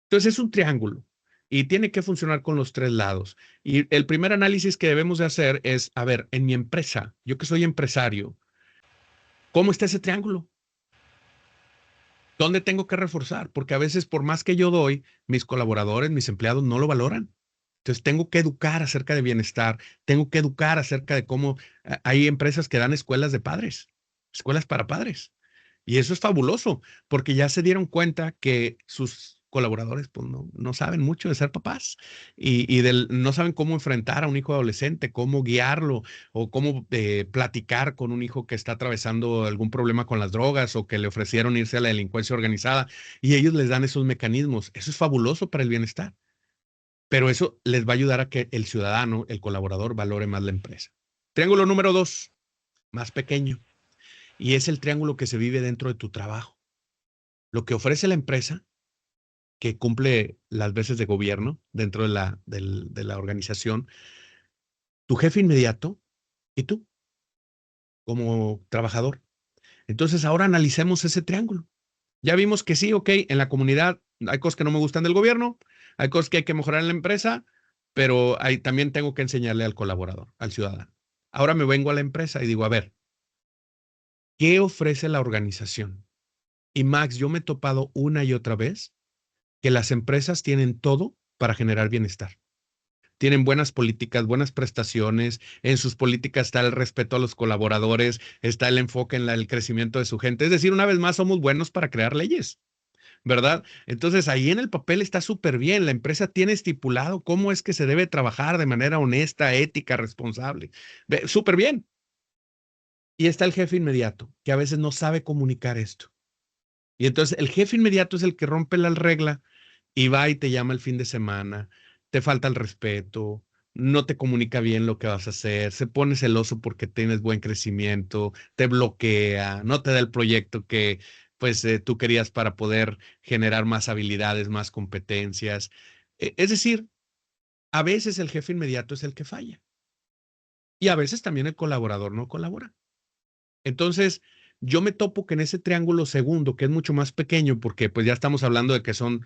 Entonces es un triángulo y tiene que funcionar con los 3 lados. Y el primer análisis que debemos de hacer es, a ver, en mi empresa, yo que soy empresario, ¿cómo está ese triángulo? ¿Dónde tengo que reforzar? Porque a veces, por más que yo doy, mis colaboradores, mis empleados no lo valoran. Entonces, tengo que educar acerca de bienestar, tengo que educar acerca de cómo hay empresas que dan escuelas de padres, escuelas para padres. Y eso es fabuloso, porque ya se dieron cuenta que sus colaboradores pues, no saben mucho de ser papás no saben cómo enfrentar a un hijo adolescente, cómo guiarlo o cómo platicar con un hijo que está atravesando algún problema con las drogas o que le ofrecieron irse a la delincuencia organizada y ellos les dan esos mecanismos. Eso es fabuloso para el bienestar, pero eso les va a ayudar a que el ciudadano, el colaborador, valore más la empresa. Triángulo número 2, más pequeño, y es el triángulo que se vive dentro de tu trabajo. Lo que ofrece la empresa, que cumple las veces de gobierno dentro de la organización, tu jefe inmediato y tú como trabajador. Entonces ahora analicemos ese triángulo. Ya vimos que sí, ok, en la comunidad hay cosas que no me gustan del gobierno, hay cosas que hay que mejorar en la empresa, pero también tengo que enseñarle al colaborador, al ciudadano. Ahora me vengo a la empresa y digo, a ver, ¿qué ofrece la organización? Y Max, yo me he topado una y otra vez que las empresas tienen todo para generar bienestar, tienen buenas políticas, buenas prestaciones, en sus políticas está el respeto a los colaboradores, está el enfoque en el crecimiento de su gente. Es decir, una vez más, somos buenos para crear leyes, ¿verdad? Entonces, ahí en el papel está súper bien. La empresa tiene estipulado cómo es que se debe trabajar de manera honesta, ética, responsable. Súper bien. Y está el jefe inmediato, que a veces no sabe comunicar esto. Y entonces el jefe inmediato es el que rompe la regla y va y te llama el fin de semana, te falta el respeto, no te comunica bien lo que vas a hacer, se pone celoso porque tienes buen crecimiento, te bloquea, no te da el proyecto que pues tú querías para poder generar más habilidades, más competencias. Es decir, a veces el jefe inmediato es el que falla y a veces también el colaborador no colabora. Entonces, yo me topo que en ese triángulo segundo, que es mucho más pequeño, porque pues ya estamos hablando de que son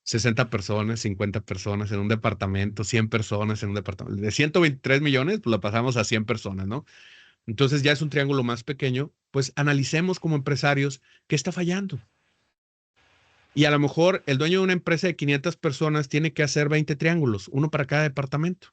60 personas, 50 personas en un departamento, 100 personas en un departamento. De 123 millones, pues lo pasamos a 100 personas, ¿no? Entonces ya es un triángulo más pequeño, pues analicemos como empresarios qué está fallando. Y a lo mejor el dueño de una empresa de 500 personas tiene que hacer 20 triángulos, uno para cada departamento,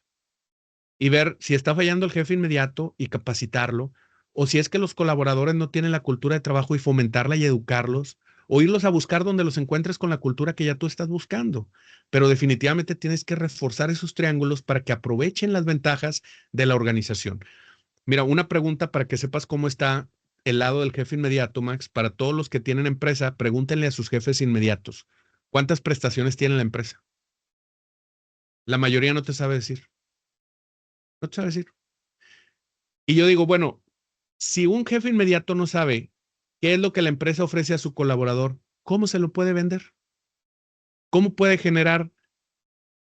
y ver si está fallando el jefe inmediato y capacitarlo, o si es que los colaboradores no tienen la cultura de trabajo y fomentarla y educarlos, o irlos a buscar donde los encuentres con la cultura que ya tú estás buscando. Pero definitivamente tienes que reforzar esos triángulos para que aprovechen las ventajas de la organización. Mira, una pregunta para que sepas cómo está el lado del jefe inmediato, Max. Para todos los que tienen empresa, pregúntenle a sus jefes inmediatos, ¿cuántas prestaciones tiene la empresa? La mayoría no te sabe decir. No te sabe decir. Y yo digo, bueno, si un jefe inmediato no sabe qué es lo que la empresa ofrece a su colaborador, ¿cómo se lo puede vender? ¿Cómo puede generar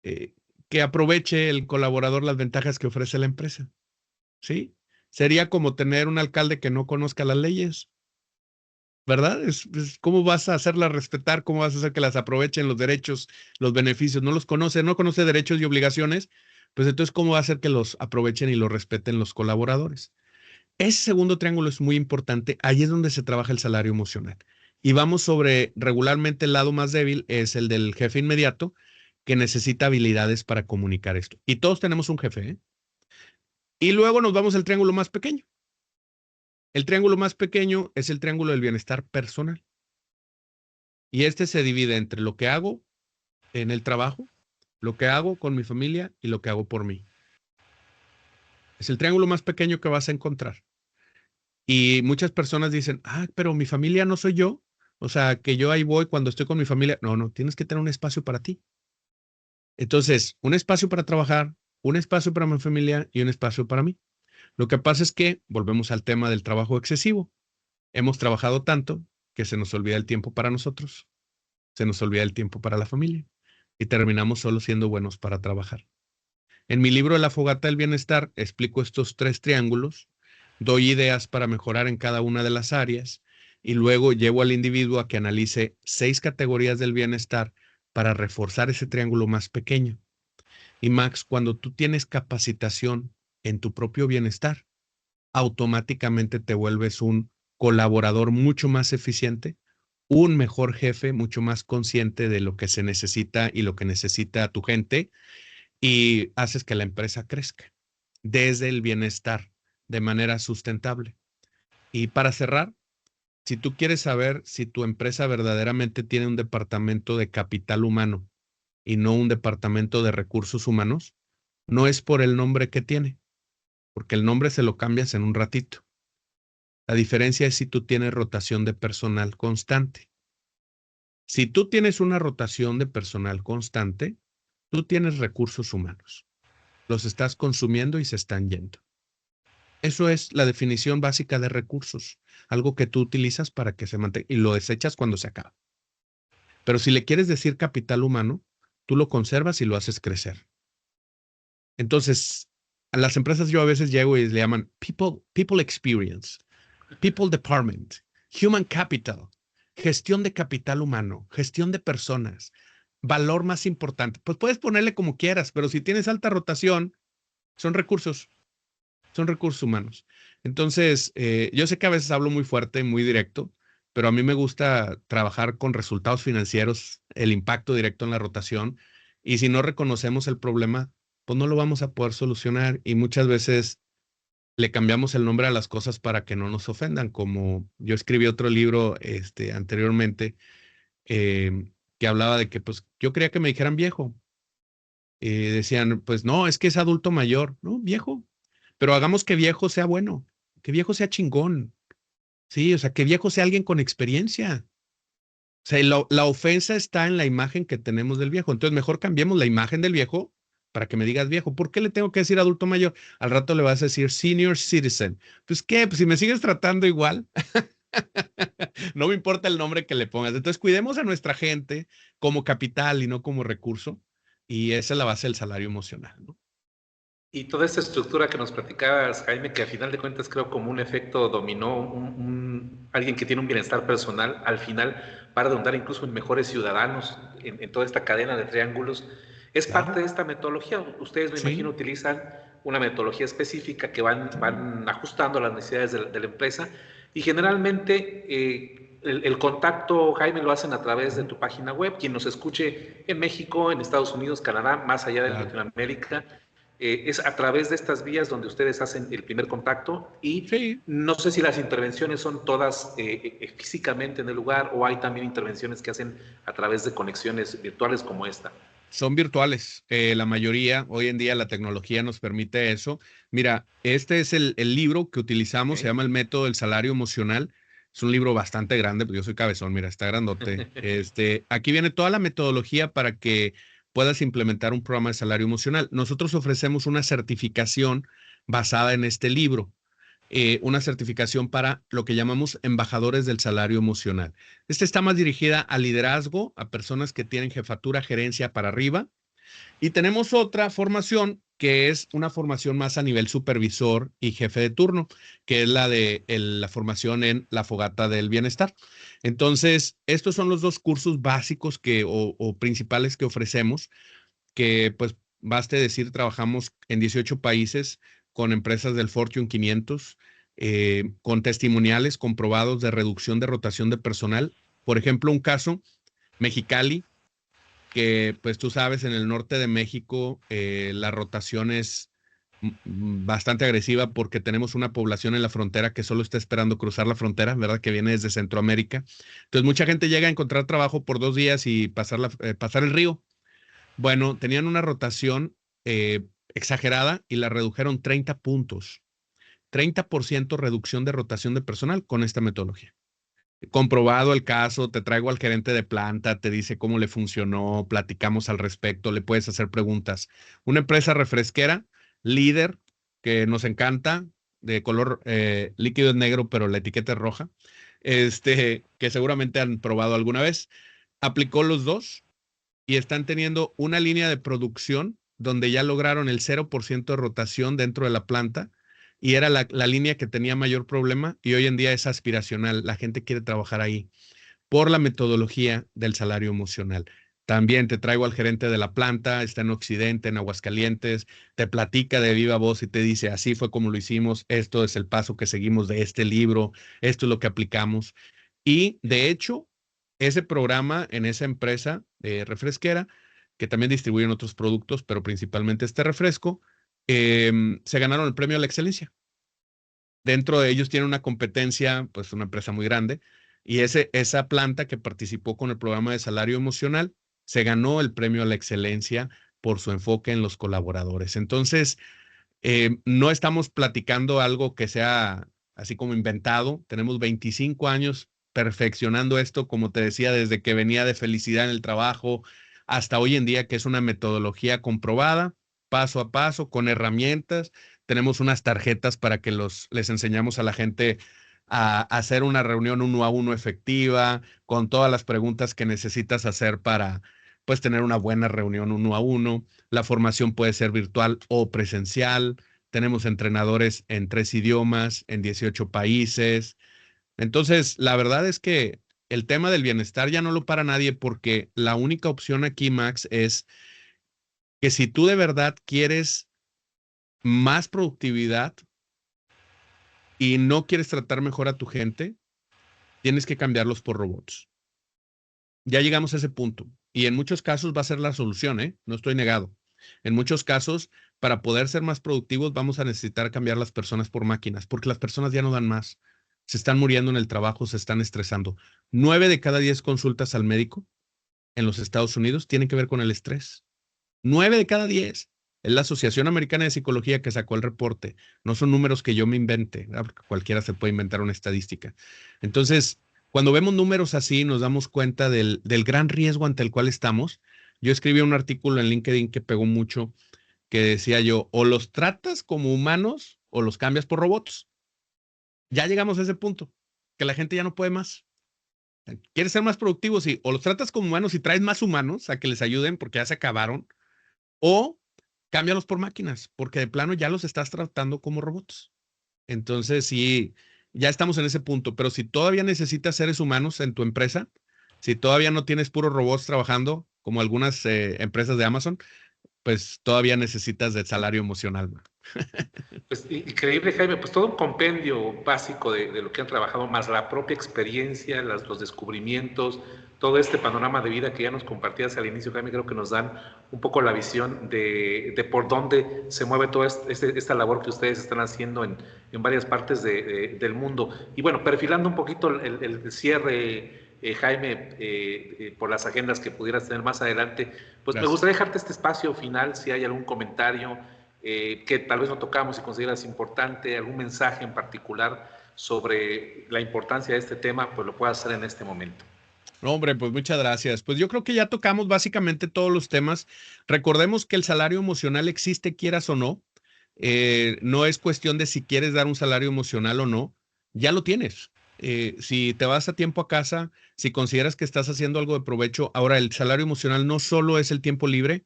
eh, que aproveche el colaborador las ventajas que ofrece la empresa? ¿Sí? Sería como tener un alcalde que no conozca las leyes, ¿verdad? ¿Cómo vas a hacerlas respetar? ¿Cómo vas a hacer que las aprovechen los derechos, los beneficios? No los conoce, no conoce derechos y obligaciones, pues entonces, ¿cómo va a hacer que los aprovechen y los respeten los colaboradores? Ese segundo triángulo es muy importante. Ahí es donde se trabaja el salario emocional. Y vamos sobre regularmente el lado más débil, es el del jefe inmediato, que necesita habilidades para comunicar esto. Y todos tenemos un jefe, ¿eh? Y luego nos vamos al triángulo más pequeño. El triángulo más pequeño es el triángulo del bienestar personal. Y este se divide entre lo que hago en el trabajo, lo que hago con mi familia y lo que hago por mí. Es el triángulo más pequeño que vas a encontrar. Y muchas personas dicen, pero mi familia no soy yo. O sea, que yo ahí voy cuando estoy con mi familia. No, no, tienes que tener un espacio para ti. Entonces, un espacio para trabajar, un espacio para mi familia y un espacio para mí. Lo que pasa es que volvemos al tema del trabajo excesivo. Hemos trabajado tanto que se nos olvida el tiempo para nosotros, se nos olvida el tiempo para la familia y terminamos solo siendo buenos para trabajar. En mi libro La Fogata del Bienestar explico estos tres triángulos, doy ideas para mejorar en cada una de las áreas y luego llevo al individuo a que analice 6 categorías del bienestar para reforzar ese triángulo más pequeño. Y Max, cuando tú tienes capacitación en tu propio bienestar, automáticamente te vuelves un colaborador mucho más eficiente, un mejor jefe, mucho más consciente de lo que se necesita y lo que necesita tu gente y haces que la empresa crezca desde el bienestar de manera sustentable. Y para cerrar, si tú quieres saber si tu empresa verdaderamente tiene un departamento de capital humano y no un departamento de recursos humanos, no es por el nombre que tiene, porque el nombre se lo cambias en un ratito. La diferencia es si tú tienes rotación de personal constante. Si tú tienes una rotación de personal constante, tú tienes recursos humanos. Los estás consumiendo y se están yendo. Eso es la definición básica de recursos, algo que tú utilizas para que se mantenga y lo desechas cuando se acaba. Pero si le quieres decir capital humano, tú lo conservas y lo haces crecer. Entonces, a las empresas yo a veces llego y le llaman people experience, people department, human capital, gestión de capital humano, gestión de personas, valor más importante. Pues puedes ponerle como quieras, pero si tienes alta rotación, son recursos humanos. Entonces, yo sé que a veces hablo muy fuerte, muy directo, pero a mí me gusta trabajar con resultados financieros, el impacto directo en la rotación. Y si no reconocemos el problema, pues no lo vamos a poder solucionar y muchas veces le cambiamos el nombre a las cosas para que no nos ofendan, como yo escribí otro libro anteriormente que hablaba de que pues yo quería que me dijeran viejo. Decían, pues no, es que es adulto mayor, ¿no? Viejo. Pero hagamos que viejo sea bueno, que viejo sea chingón, sí, o sea, que viejo sea alguien con experiencia. O sea, la ofensa está en la imagen que tenemos del viejo. Entonces, mejor cambiemos la imagen del viejo para que me digas viejo. ¿Por qué le tengo que decir adulto mayor? Al rato le vas a decir senior citizen. Pues, ¿qué? Pues si me sigues tratando igual, no me importa el nombre que le pongas. Entonces, cuidemos a nuestra gente como capital y no como recurso. Y esa es la base del salario emocional, ¿no? Y toda esta estructura que nos platicabas, Jaime, que al final de cuentas creo como un efecto dominó, alguien que tiene un bienestar personal, al final va a redundar incluso en mejores ciudadanos en toda esta cadena de triángulos, es parte Claro. de esta metodología. Ustedes, me imagino, Sí. utilizan una metodología específica que van ajustando a las necesidades de la empresa y generalmente el contacto, Jaime, lo hacen a través de tu página web. Quien nos escuche en México, en Estados Unidos, Canadá, más allá de Claro. Latinoamérica, es a través de estas vías donde ustedes hacen el primer contacto y Sí. no sé si las intervenciones son todas físicamente en el lugar o hay también intervenciones que hacen a través de conexiones virtuales como esta. Son virtuales. La mayoría, hoy en día la tecnología nos permite eso. Mira, este es el libro que utilizamos, se ¿Okay? llama El método del salario emocional. Es un libro bastante grande, porque yo soy cabezón, mira, está grandote. Aquí viene toda la metodología para que puedas implementar un programa de salario emocional. Nosotros ofrecemos una certificación basada en este libro, una certificación para lo que llamamos embajadores del salario emocional. Está más dirigida al liderazgo, a personas que tienen jefatura, gerencia para arriba. Y tenemos otra formación que es una formación más a nivel supervisor y jefe de turno, que es la formación en la fogata del bienestar. Entonces, estos son los dos cursos básicos o principales que ofrecemos, que pues baste decir, trabajamos en 18 países con empresas del Fortune 500, con testimoniales comprobados de reducción de rotación de personal. Por ejemplo, un caso, Mexicali, que pues tú sabes, en el norte de México la rotación es bastante agresiva porque tenemos una población en la frontera que solo está esperando cruzar la frontera, ¿verdad? Que viene desde Centroamérica. Entonces mucha gente llega a encontrar trabajo por 2 días y pasar el río. Bueno, tenían una rotación exagerada y la redujeron 30 puntos. 30% reducción de rotación de personal con esta metodología. Comprobado el caso, te traigo al gerente de planta, te dice cómo le funcionó, platicamos al respecto, le puedes hacer preguntas. Una empresa refresquera, líder, que nos encanta, de color líquido es negro, pero la etiqueta es roja, que seguramente han probado alguna vez, aplicó los dos y están teniendo una línea de producción donde ya lograron el 0% de rotación dentro de la planta y era la línea que tenía mayor problema y hoy en día es aspiracional. La gente quiere trabajar ahí por la metodología del salario emocional. También te traigo al gerente de la planta, está en Occidente, en Aguascalientes, te platica de viva voz y te dice, así fue como lo hicimos, esto es el paso que seguimos de este libro, esto es lo que aplicamos. Y de hecho, ese programa en esa empresa refresquera, que también distribuyen otros productos, pero principalmente este refresco, se ganaron el premio a la excelencia. Dentro de ellos tienen una competencia, pues una empresa muy grande, y esa planta que participó con el programa de salario emocional se ganó el premio a la excelencia por su enfoque en los colaboradores. Entonces, no estamos platicando algo que sea así como inventado. Tenemos 25 años perfeccionando esto, como te decía, desde que venía de felicidad en el trabajo hasta hoy en día, que es una metodología comprobada, paso a paso, con herramientas. Tenemos unas tarjetas para que les enseñamos a la gente a hacer una reunión uno a uno efectiva, con todas las preguntas que necesitas hacer para pues tener una buena reunión uno a uno. La formación puede ser virtual o presencial. Tenemos entrenadores en 3 idiomas, en 18 países. Entonces, la verdad es que el tema del bienestar ya no lo para nadie porque la única opción aquí, Max, es que si tú de verdad quieres más productividad y no quieres tratar mejor a tu gente, tienes que cambiarlos por robots. Ya llegamos a ese punto y en muchos casos va a ser la solución, ¿eh? No estoy negado. En muchos casos, para poder ser más productivos, vamos a necesitar cambiar las personas por máquinas, porque las personas ya no dan más. Se están muriendo en el trabajo, se están estresando. 9 de cada 10 consultas al médico en los Estados Unidos tienen que ver con el estrés. 9 de cada 10. Es la Asociación Americana de Psicología que sacó el reporte. No son números que yo me invente, ¿verdad? Porque cualquiera se puede inventar una estadística. Entonces, cuando vemos números así, nos damos cuenta del gran riesgo ante el cual estamos. Yo escribí un artículo en LinkedIn que pegó mucho, que decía yo, o los tratas como humanos o los cambias por robots. Ya llegamos a ese punto, que la gente ya no puede más. ¿Quieres ser más productivo? Sí, o los tratas como humanos y traes más humanos a que les ayuden porque ya se acabaron, o cámbialos por máquinas, porque de plano ya los estás tratando como robots. Entonces, sí, ya estamos en ese punto, pero si todavía necesitas seres humanos en tu empresa, si todavía no tienes puros robots trabajando, como algunas empresas de Amazon, pues todavía necesitas de salario emocional, ¿no? Pues increíble, Jaime, pues todo un compendio básico de lo que han trabajado, más la propia experiencia, los descubrimientos, todo este panorama de vida que ya nos compartías al inicio, Jaime, creo que nos dan un poco la visión de por dónde se mueve toda esta labor que ustedes están haciendo en varias partes del mundo. Y bueno, perfilando un poquito el cierre, Jaime, por las agendas que pudieras tener más adelante, pues me Gracias. gustaría dejarte este espacio final, si hay algún comentario que tal vez no tocamos y consideras importante, algún mensaje en particular sobre la importancia de este tema, pues lo puedas hacer en este momento. No, hombre, pues muchas gracias. Pues yo creo que ya tocamos básicamente todos los temas. Recordemos que el salario emocional existe, quieras o no. No es cuestión de si quieres dar un salario emocional o no, ya lo tienes. Si te vas a tiempo a casa, si consideras que estás haciendo algo de provecho, ahora el salario emocional no solo es el tiempo libre,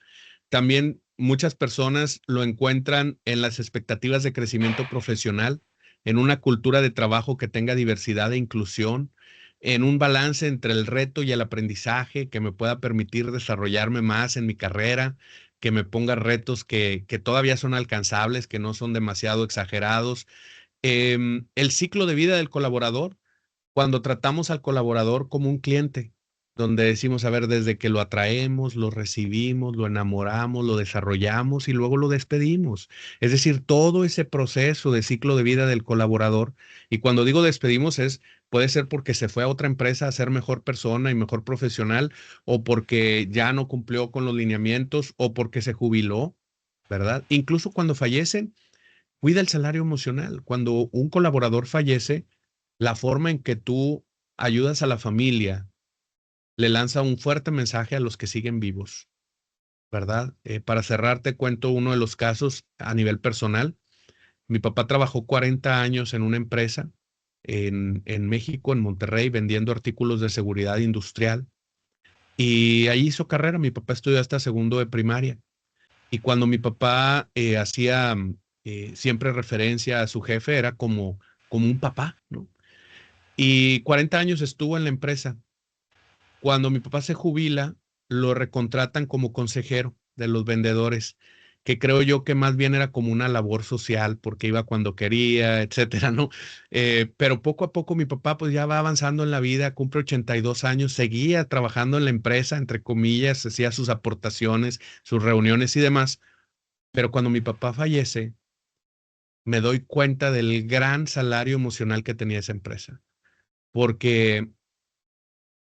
también muchas personas lo encuentran en las expectativas de crecimiento profesional, en una cultura de trabajo que tenga diversidad e inclusión, en un balance entre el reto y el aprendizaje que me pueda permitir desarrollarme más en mi carrera, que me ponga retos que todavía son alcanzables, que no son demasiado exagerados. El ciclo de vida del colaborador, cuando tratamos al colaborador como un cliente, donde decimos, a ver, desde que lo atraemos, lo recibimos, lo enamoramos, lo desarrollamos y luego lo despedimos. Es decir, todo ese proceso de ciclo de vida del colaborador. Y cuando digo despedimos puede ser porque se fue a otra empresa a ser mejor persona y mejor profesional, o porque ya no cumplió con los lineamientos, o porque se jubiló, ¿verdad? Incluso cuando fallecen, cuida el salario emocional. Cuando un colaborador fallece, la forma en que tú ayudas a la familia le lanza un fuerte mensaje a los que siguen vivos, ¿verdad? Para cerrar, te cuento uno de los casos a nivel personal. Mi papá trabajó 40 años en una empresa en México, en Monterrey, vendiendo artículos de seguridad industrial. Y ahí hizo carrera. Mi papá estudió hasta segundo de primaria. Y cuando mi papá hacía siempre referencia a su jefe, era como un papá, ¿no? Y 40 años estuvo en la empresa. Cuando mi papá se jubila, lo recontratan como consejero de los vendedores, que creo yo que más bien era como una labor social, porque iba cuando quería, etcétera, ¿no? Pero poco a poco mi papá pues ya va avanzando en la vida, cumple 82 años, seguía trabajando en la empresa, entre comillas, hacía sus aportaciones, sus reuniones y demás. Pero cuando mi papá fallece, me doy cuenta del gran salario emocional que tenía esa empresa, porque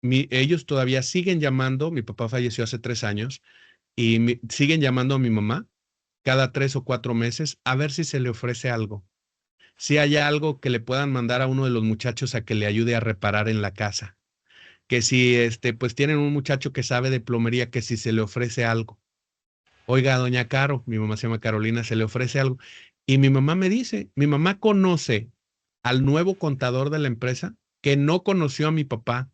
ellos todavía siguen llamando, mi papá falleció hace 3 años, y siguen llamando a mi mamá cada 3 o 4 meses a ver si se le ofrece algo. Si hay algo que le puedan mandar a uno de los muchachos a que le ayude a reparar en la casa. Que si pues tienen un muchacho que sabe de plomería, que si se le ofrece algo. Oiga, doña Caro, mi mamá se llama Carolina, se le ofrece algo. Y mi mamá me dice, mi mamá conoce al nuevo contador de la empresa que no conoció a mi papá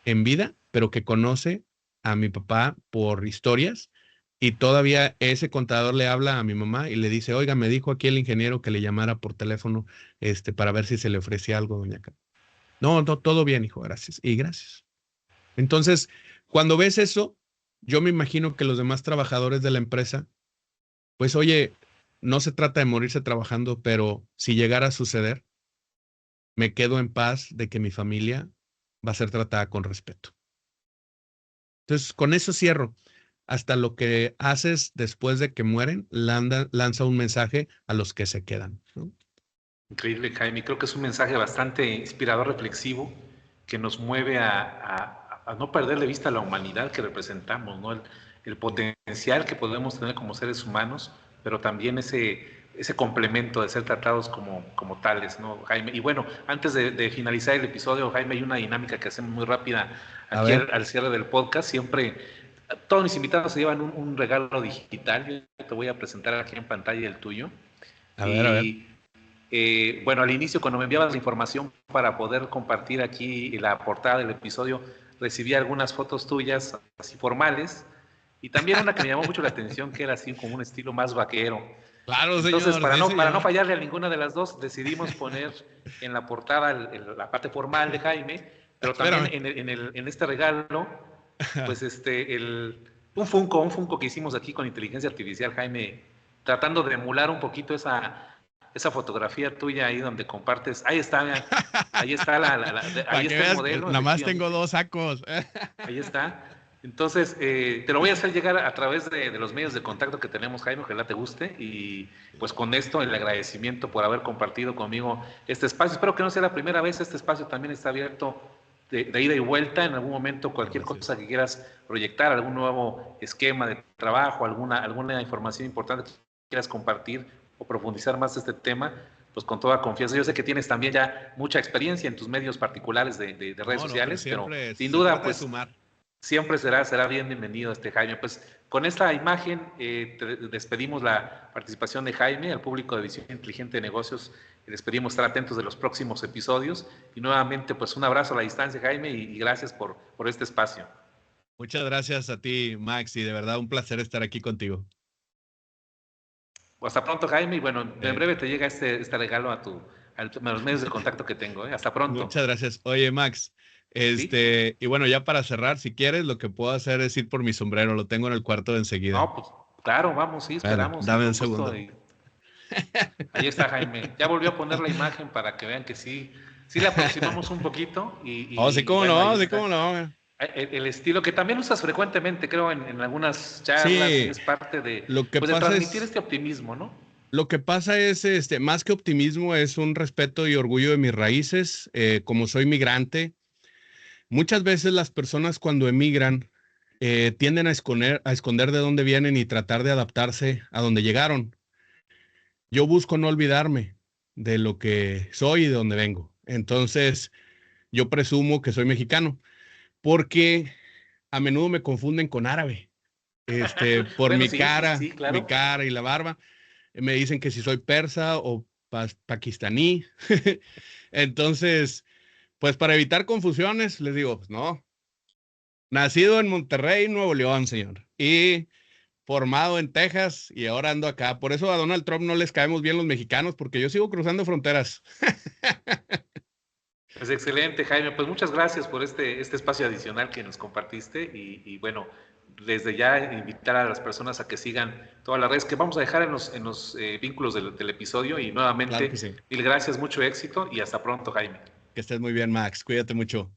en vida, pero que conoce a mi papá por historias, y todavía ese contador le habla a mi mamá y le dice, oiga, me dijo aquí el ingeniero que le llamara por teléfono para ver si se le ofrecía algo, doña Caro. No, no, todo bien, hijo, gracias. Y gracias. Entonces, cuando ves eso, yo me imagino que los demás trabajadores de la empresa, pues oye, no se trata de morirse trabajando, pero si llegara a suceder, me quedo en paz de que mi familia va a ser tratada con respeto. Entonces, con eso cierro. hasta lo que haces después de que mueren, lanza un mensaje a los que se quedan, ¿no? Increíble, Jaime. Creo que es un mensaje bastante inspirador, reflexivo, que nos mueve a no perder de vista la humanidad que representamos, ¿no? El potencial que podemos tener como seres humanos, pero también ese complemento de ser tratados como tales, ¿no, Jaime? Y bueno, antes de finalizar el episodio, Jaime, hay una dinámica que hacemos muy rápida A aquí ver, al cierre del podcast. Siempre, todos mis invitados se llevan un regalo digital. Yo te voy a presentar aquí en pantalla el tuyo. a ver, a ver. Y bueno, al inicio, cuando me enviabas la información para poder compartir aquí la portada del episodio, recibí algunas fotos tuyas así formales y también una que me llamó mucho la atención, que era así como un estilo más vaquero. Claro, Entonces, señor, sí, para no señor. fallarle a ninguna de las dos, decidimos poner en la portada la parte formal de Jaime, pero también Espérame. en este regalo, pues un Funko que hicimos aquí con inteligencia artificial, Jaime, tratando de emular un poquito esa fotografía tuya ahí donde compartes. Ahí está, mira, ahí está, Para ahí que está el veas que modelo, nada más tengo efectivamente. 2 sacos. Ahí está. Entonces, te lo voy a hacer llegar a través de los medios de contacto que tenemos, Jaime, ojalá te guste. Y pues con esto, el agradecimiento por haber compartido conmigo este espacio. Espero que no sea la primera vez, este espacio también está abierto de ida y vuelta. En algún momento, cualquier Gracias. cosa que quieras proyectar, algún nuevo esquema de trabajo, alguna información importante que quieras compartir o profundizar más este tema, pues con toda confianza. Yo sé que tienes también ya mucha experiencia en tus medios particulares de redes No, no, pero sociales, pero siempre sin se duda, trata de pues sumar. siempre será bienvenido Jaime. Pues con esta imagen despedimos la participación de Jaime, al público de Visión Inteligente de Negocios, les pedimos estar atentos de los próximos episodios y nuevamente pues un abrazo a la distancia, Jaime, y gracias por este espacio. Muchas gracias a ti, Max, y de verdad un placer estar aquí contigo. Hasta pronto, Jaime, y bueno, en Eh, breve te llega este regalo a los medios de contacto que tengo. Hasta pronto. Muchas gracias. Oye, Max, ¿Sí? y bueno, ya para cerrar, si quieres, lo que puedo hacer es ir por mi sombrero, lo tengo en el cuarto de enseguida. No, pues claro, vamos, sí, Bueno, esperamos y dame un con gusto. segundo. Ahí está Jaime. Ya volvió a poner la imagen para que vean que sí la aproximamos un poquito Oh, sí, y cómo bueno, ahí no, sí, está. cómo no. El estilo que también usas frecuentemente, creo, en algunas charlas y Sí, es parte lo que pues de pasa transmitir es, este optimismo, ¿no? lo que pasa es, más que optimismo, es un respeto y orgullo de mis raíces. Como soy migrante, muchas veces las personas cuando emigran tienden a esconder de dónde vienen y tratar de adaptarse a donde llegaron. Yo busco no olvidarme de lo que soy y de dónde vengo. Entonces, yo presumo que soy mexicano, porque a menudo me confunden con árabe. Por Bueno, sí, sí, mi claro. cara y la barba, me dicen que si soy persa o pakistaní. Entonces, pues para evitar confusiones, les digo, pues no, nacido en Monterrey, Nuevo León, señor, y formado en Texas y ahora ando acá. Por eso a Donald Trump no les caemos bien los mexicanos, porque yo sigo cruzando fronteras. Pues excelente, Jaime. Pues muchas gracias por este espacio adicional que nos compartiste y bueno, desde ya invitar a las personas a que sigan todas las redes que vamos a dejar en los vínculos del episodio y Claro que nuevamente sí. mil gracias, mucho éxito y hasta pronto, Jaime. Que estés muy bien, Max. Cuídate mucho.